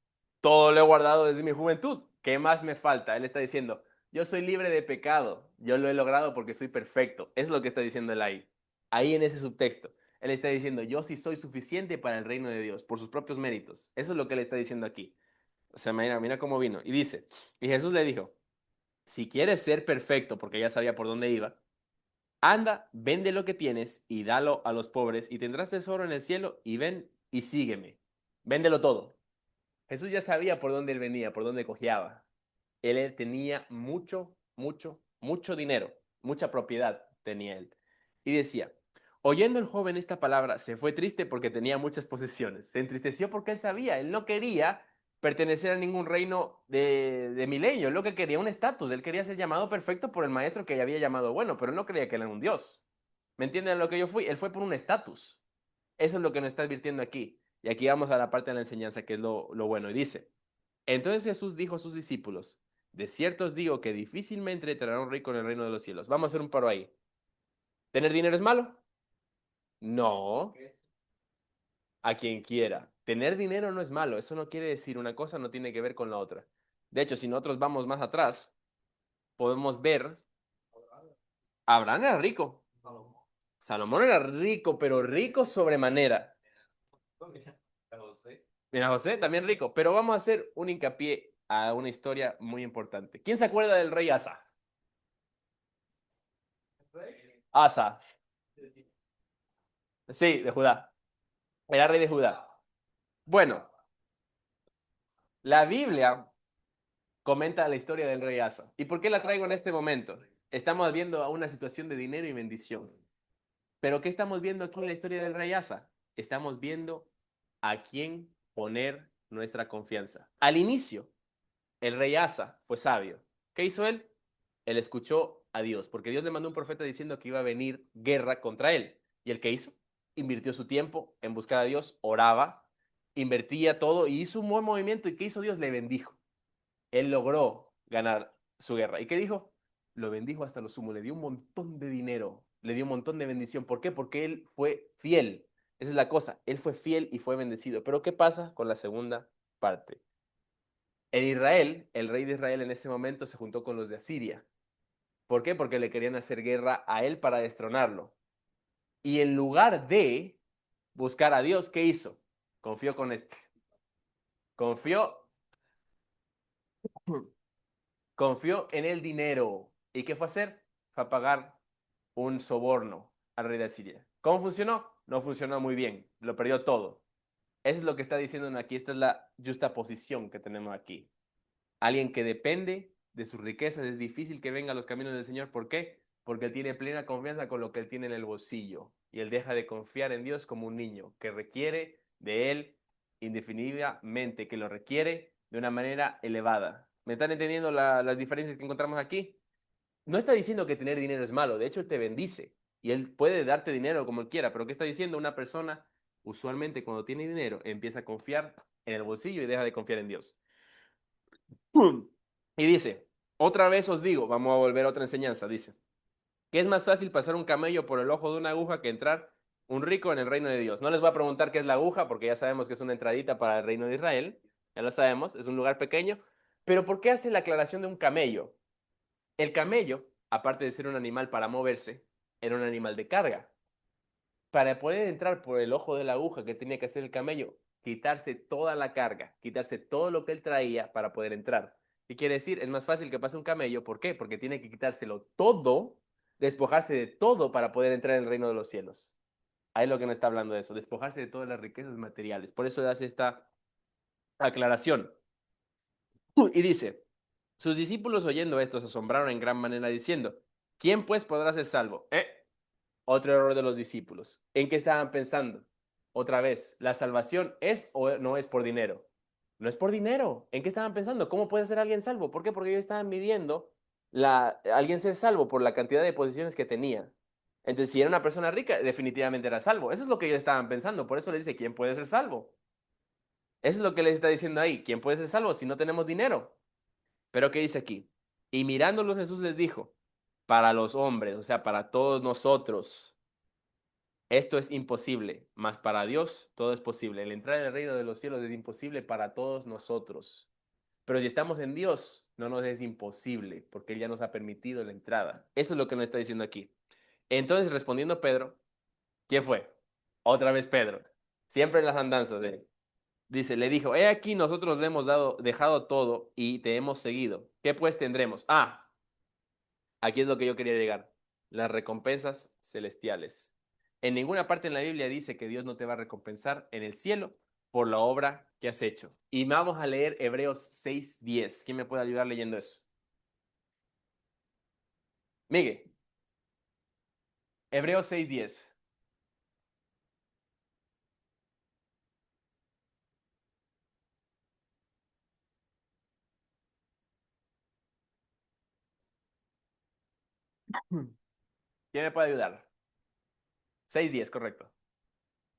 todo lo he guardado desde mi juventud, ¿qué más me falta? Él está diciendo, yo soy libre de pecado, yo lo he logrado porque soy perfecto. Es lo que está diciendo él ahí, ahí en ese subtexto. Él está diciendo, yo sí soy suficiente para el reino de Dios, por sus propios méritos. Eso es lo que él está diciendo aquí. O sea, mira cómo vino. Y dice, y Jesús le dijo, si quieres ser perfecto, porque ya sabía por dónde iba, anda, vende lo que tienes y dalo a los pobres y tendrás tesoro en el cielo y ven y sígueme. Véndelo todo. Jesús ya sabía por dónde él venía, por dónde cojeaba. Él tenía mucho dinero, mucha propiedad tenía él. Y decía, oyendo el joven esta palabra, se fue triste porque tenía muchas posesiones. Se entristeció porque él sabía, él no quería pertenecer a ningún reino de milenio, él lo que quería un estatus, él quería ser llamado perfecto por el maestro que ya había llamado bueno, pero él no creía que él era un Dios. ¿Me entienden a lo que yo fui? Él fue por un estatus. Eso es lo que nos está advirtiendo aquí. Y aquí vamos a la parte de la enseñanza, que es lo bueno. Y dice, entonces Jesús dijo a sus discípulos, de cierto os digo que difícilmente entrará un rico en el reino de los cielos. Vamos a hacer un paro ahí. ¿Tener dinero es malo? No, a quien quiera. Tener dinero no es malo. Eso no quiere decir una cosa, no tiene que ver con la otra. De hecho, si nosotros vamos más atrás, podemos ver, Abraham era rico. Salomón era rico, pero rico sobremanera. Mira, José, también rico. Pero vamos a hacer un hincapié a una historia muy importante. ¿Quién se acuerda del rey Asa? Asa. Sí, de Judá. Era rey de Judá. Bueno, la Biblia comenta la historia del rey Asa. ¿Y por qué la traigo en este momento? Estamos viendo una situación de dinero y bendición. Pero ¿qué estamos viendo aquí en la historia del rey Asa? Estamos viendo a quién poner nuestra confianza. Al inicio, el rey Asa fue sabio. ¿Qué hizo él? Él escuchó a Dios, porque Dios le mandó un profeta diciendo que iba a venir guerra contra él. ¿Y él qué hizo? Invirtió su tiempo en buscar a Dios, oraba, invertía todo y hizo un buen movimiento. ¿Y qué hizo Dios? Le bendijo. Él logró ganar su guerra. ¿Y qué dijo? Lo bendijo hasta lo sumo, le dio un montón de dinero, le dio un montón de bendición. ¿Por qué? Porque él fue fiel. Esa es la cosa, él fue fiel y fue bendecido. Pero ¿qué pasa con la segunda parte? En Israel, el rey de Israel en ese momento se juntó con los de Asiria. ¿Por qué? Porque le querían hacer guerra a él para destronarlo. Y en lugar de buscar a Dios, ¿qué hizo? Confió con este. Confió, confió en el dinero. ¿Y qué fue a hacer? Fue a pagar un soborno al rey de Asiria. ¿Cómo funcionó? No funcionó muy bien. Lo perdió todo. Eso es lo que está diciendo aquí. Esta es la justa posición que tenemos aquí. Alguien que depende de sus riquezas, es difícil que venga a los caminos del Señor. ¿Por qué? Porque él tiene plena confianza con lo que él tiene en el bolsillo. Y él deja de confiar en Dios como un niño que requiere de él indefinidamente, que lo requiere de una manera elevada. ¿Me están entendiendo las diferencias que encontramos aquí? No está diciendo que tener dinero es malo. De hecho, él te bendice. Y él puede darte dinero como él quiera. Pero ¿qué está diciendo? Una persona, usualmente cuando tiene dinero, empieza a confiar en el bolsillo y deja de confiar en Dios. Y dice, otra vez os digo, vamos a volver a otra enseñanza, dice, que es más fácil pasar un camello por el ojo de una aguja que entrar un rico en el reino de Dios. No les voy a preguntar qué es la aguja, porque ya sabemos que es una entradita para el reino de Israel, ya lo sabemos, es un lugar pequeño, pero ¿por qué hace la aclaración de un camello? El camello, aparte de ser un animal para moverse, era un animal de carga. Para poder entrar por el ojo de la aguja que tenía que hacer el camello, quitarse toda la carga, quitarse todo lo que él traía para poder entrar. ¿Qué quiere decir? Es más fácil que pase un camello. ¿Por qué? Porque tiene que quitárselo todo despojarse de todo para poder entrar en el reino de los cielos. Ahí es lo que nos está hablando de eso, despojarse de todas las riquezas materiales. Por eso hace esta aclaración. Y dice, sus discípulos oyendo esto se asombraron en gran manera diciendo, ¿quién pues podrá ser salvo? Otro error de los discípulos. ¿En qué estaban pensando? Otra vez, ¿la salvación es o no es por dinero? No es por dinero. ¿En qué estaban pensando? ¿Cómo puede ser alguien salvo? ¿Por qué? Porque ellos estaban midiendo alguien ser salvo por la cantidad de posiciones que tenía. Entonces, si era una persona rica, definitivamente era salvo. Eso es lo que ellos estaban pensando. Por eso les dice, ¿quién puede ser salvo? Eso es lo que les está diciendo ahí. ¿Quién puede ser salvo si no tenemos dinero? Pero ¿qué dice aquí? Y mirándolos Jesús les dijo, para los hombres, o sea, para todos nosotros, esto es imposible, mas para Dios todo es posible. El entrar en el reino de los cielos es imposible para todos nosotros. Pero si estamos en Dios, no nos es imposible, porque Él ya nos ha permitido la entrada. Eso es lo que nos está diciendo aquí. Entonces, respondiendo Pedro, ¿quién fue? Otra vez Pedro, siempre en las andanzas de él. Dice, le dijo, he aquí nosotros le hemos dejado todo y te hemos seguido. ¿Qué pues tendremos? Aquí es lo que yo quería llegar. Las recompensas celestiales. En ninguna parte en la Biblia dice que Dios no te va a recompensar en el cielo por la obra que has hecho. Y vamos a leer Hebreos 6:10. ¿Quién me puede ayudar leyendo eso? Miguel. Hebreos 6:10. ¿Quién me puede ayudar? 6:10, correcto.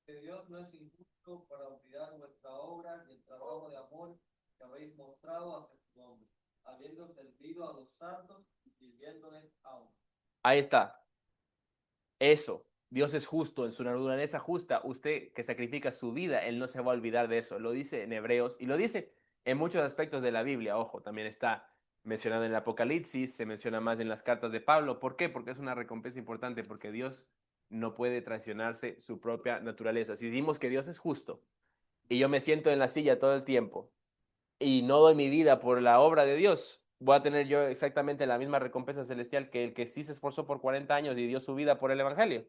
Que Dios no es injusto para olvidar vuestra obra y el trabajo de amor que habéis mostrado hacia su nombre, habiendo servido a los santos y sirviéndoles aún. Ahí está. Eso. Dios es justo en su naturaleza justa. Usted que sacrifica su vida, Él no se va a olvidar de eso. Lo dice en Hebreos y lo dice en muchos aspectos de la Biblia. Ojo, también está mencionado en el Apocalipsis, se menciona más en las cartas de Pablo. ¿Por qué? Porque es una recompensa importante, porque Dios no puede traicionarse su propia naturaleza. Si decimos que Dios es justo y yo me siento en la silla todo el tiempo y no doy mi vida por la obra de Dios, voy a tener yo exactamente la misma recompensa celestial que el que sí se esforzó por 40 años y dio su vida por el Evangelio.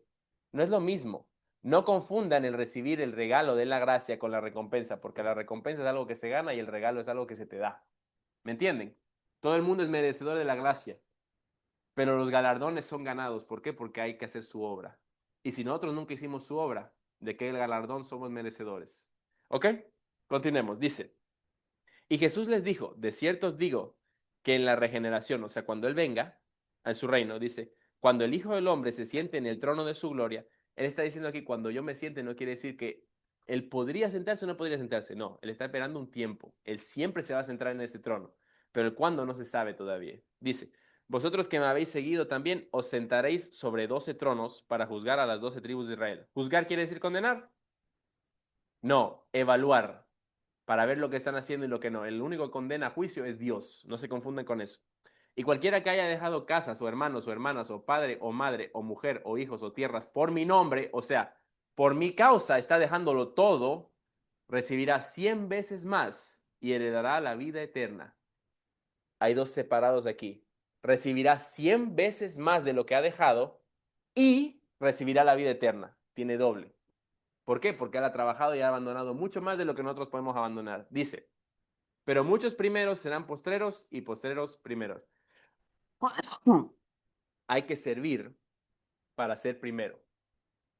No es lo mismo. No confundan el recibir el regalo de la gracia con la recompensa, porque la recompensa es algo que se gana y el regalo es algo que se te da. ¿Me entienden? Todo el mundo es merecedor de la gracia, pero los galardones son ganados. ¿Por qué? Porque hay que hacer su obra. Y si nosotros nunca hicimos su obra, ¿de qué galardón somos merecedores? ¿Ok? Continuemos. Dice, y Jesús les dijo, de cierto os digo que en la regeneración, o sea, cuando Él venga a su reino, dice, cuando el Hijo del Hombre se siente en el trono de su gloria, Él está diciendo aquí, cuando yo me siente, no quiere decir que Él podría sentarse o no podría sentarse, no, Él está esperando un tiempo, Él siempre se va a sentar en ese trono, pero el cuándo no se sabe todavía. Dice, vosotros que me habéis seguido también os sentaréis sobre 12 tronos para juzgar a las 12 tribus de Israel. ¿Juzgar quiere decir condenar? No, evaluar para ver lo que están haciendo y lo que no. El único que condena a juicio es Dios, no se confunden con eso. Y cualquiera que haya dejado casas o hermanos o hermanas o padre o madre o mujer o hijos o tierras por mi nombre, o sea, por mi causa está dejándolo todo, recibirá 100 veces más y heredará la vida eterna. Hay dos separados aquí. Recibirá 100 veces más de lo que ha dejado y recibirá la vida eterna. Tiene doble. ¿Por qué? Porque él ha trabajado y ha abandonado mucho más de lo que nosotros podemos abandonar. Dice, pero muchos primeros serán postreros y postreros primeros. Hay que servir para ser primero.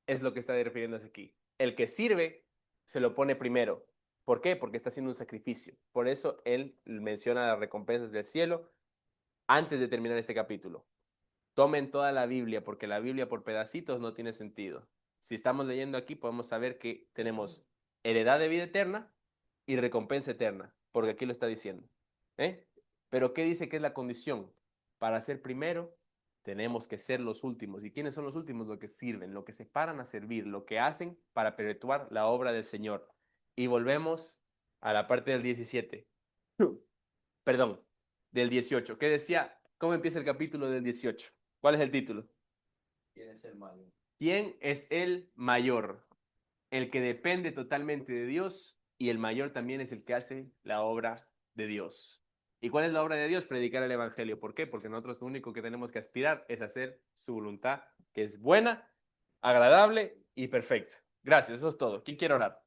Es lo que está refiriéndose aquí. El que sirve se lo pone primero. ¿Por qué? Porque está haciendo un sacrificio. Por eso él menciona las recompensas del cielo antes de terminar este capítulo. Tomen toda la Biblia, porque la Biblia por pedacitos no tiene sentido. Si estamos leyendo aquí, podemos saber que tenemos heredad de vida eterna y recompensa eterna, porque aquí lo está diciendo. ¿Eh? Pero ¿qué dice que es la condición? Para ser primero, tenemos que ser los últimos. ¿Y quiénes son los últimos? Los que sirven, los que se paran a servir, lo que hacen para perpetuar la obra del Señor. Y volvemos a la parte del 17. Perdón, del 18. ¿Qué decía? ¿Cómo empieza el capítulo del 18? ¿Cuál es el título? ¿Quién es el mayor? ¿Quién es el mayor? El que depende totalmente de Dios y el mayor también es el que hace la obra de Dios. ¿Y cuál es la obra de Dios? Predicar el evangelio. ¿Por qué? Porque nosotros lo único que tenemos que aspirar es hacer su voluntad, que es buena, agradable y perfecta. Gracias, eso es todo. ¿Quién quiere orar?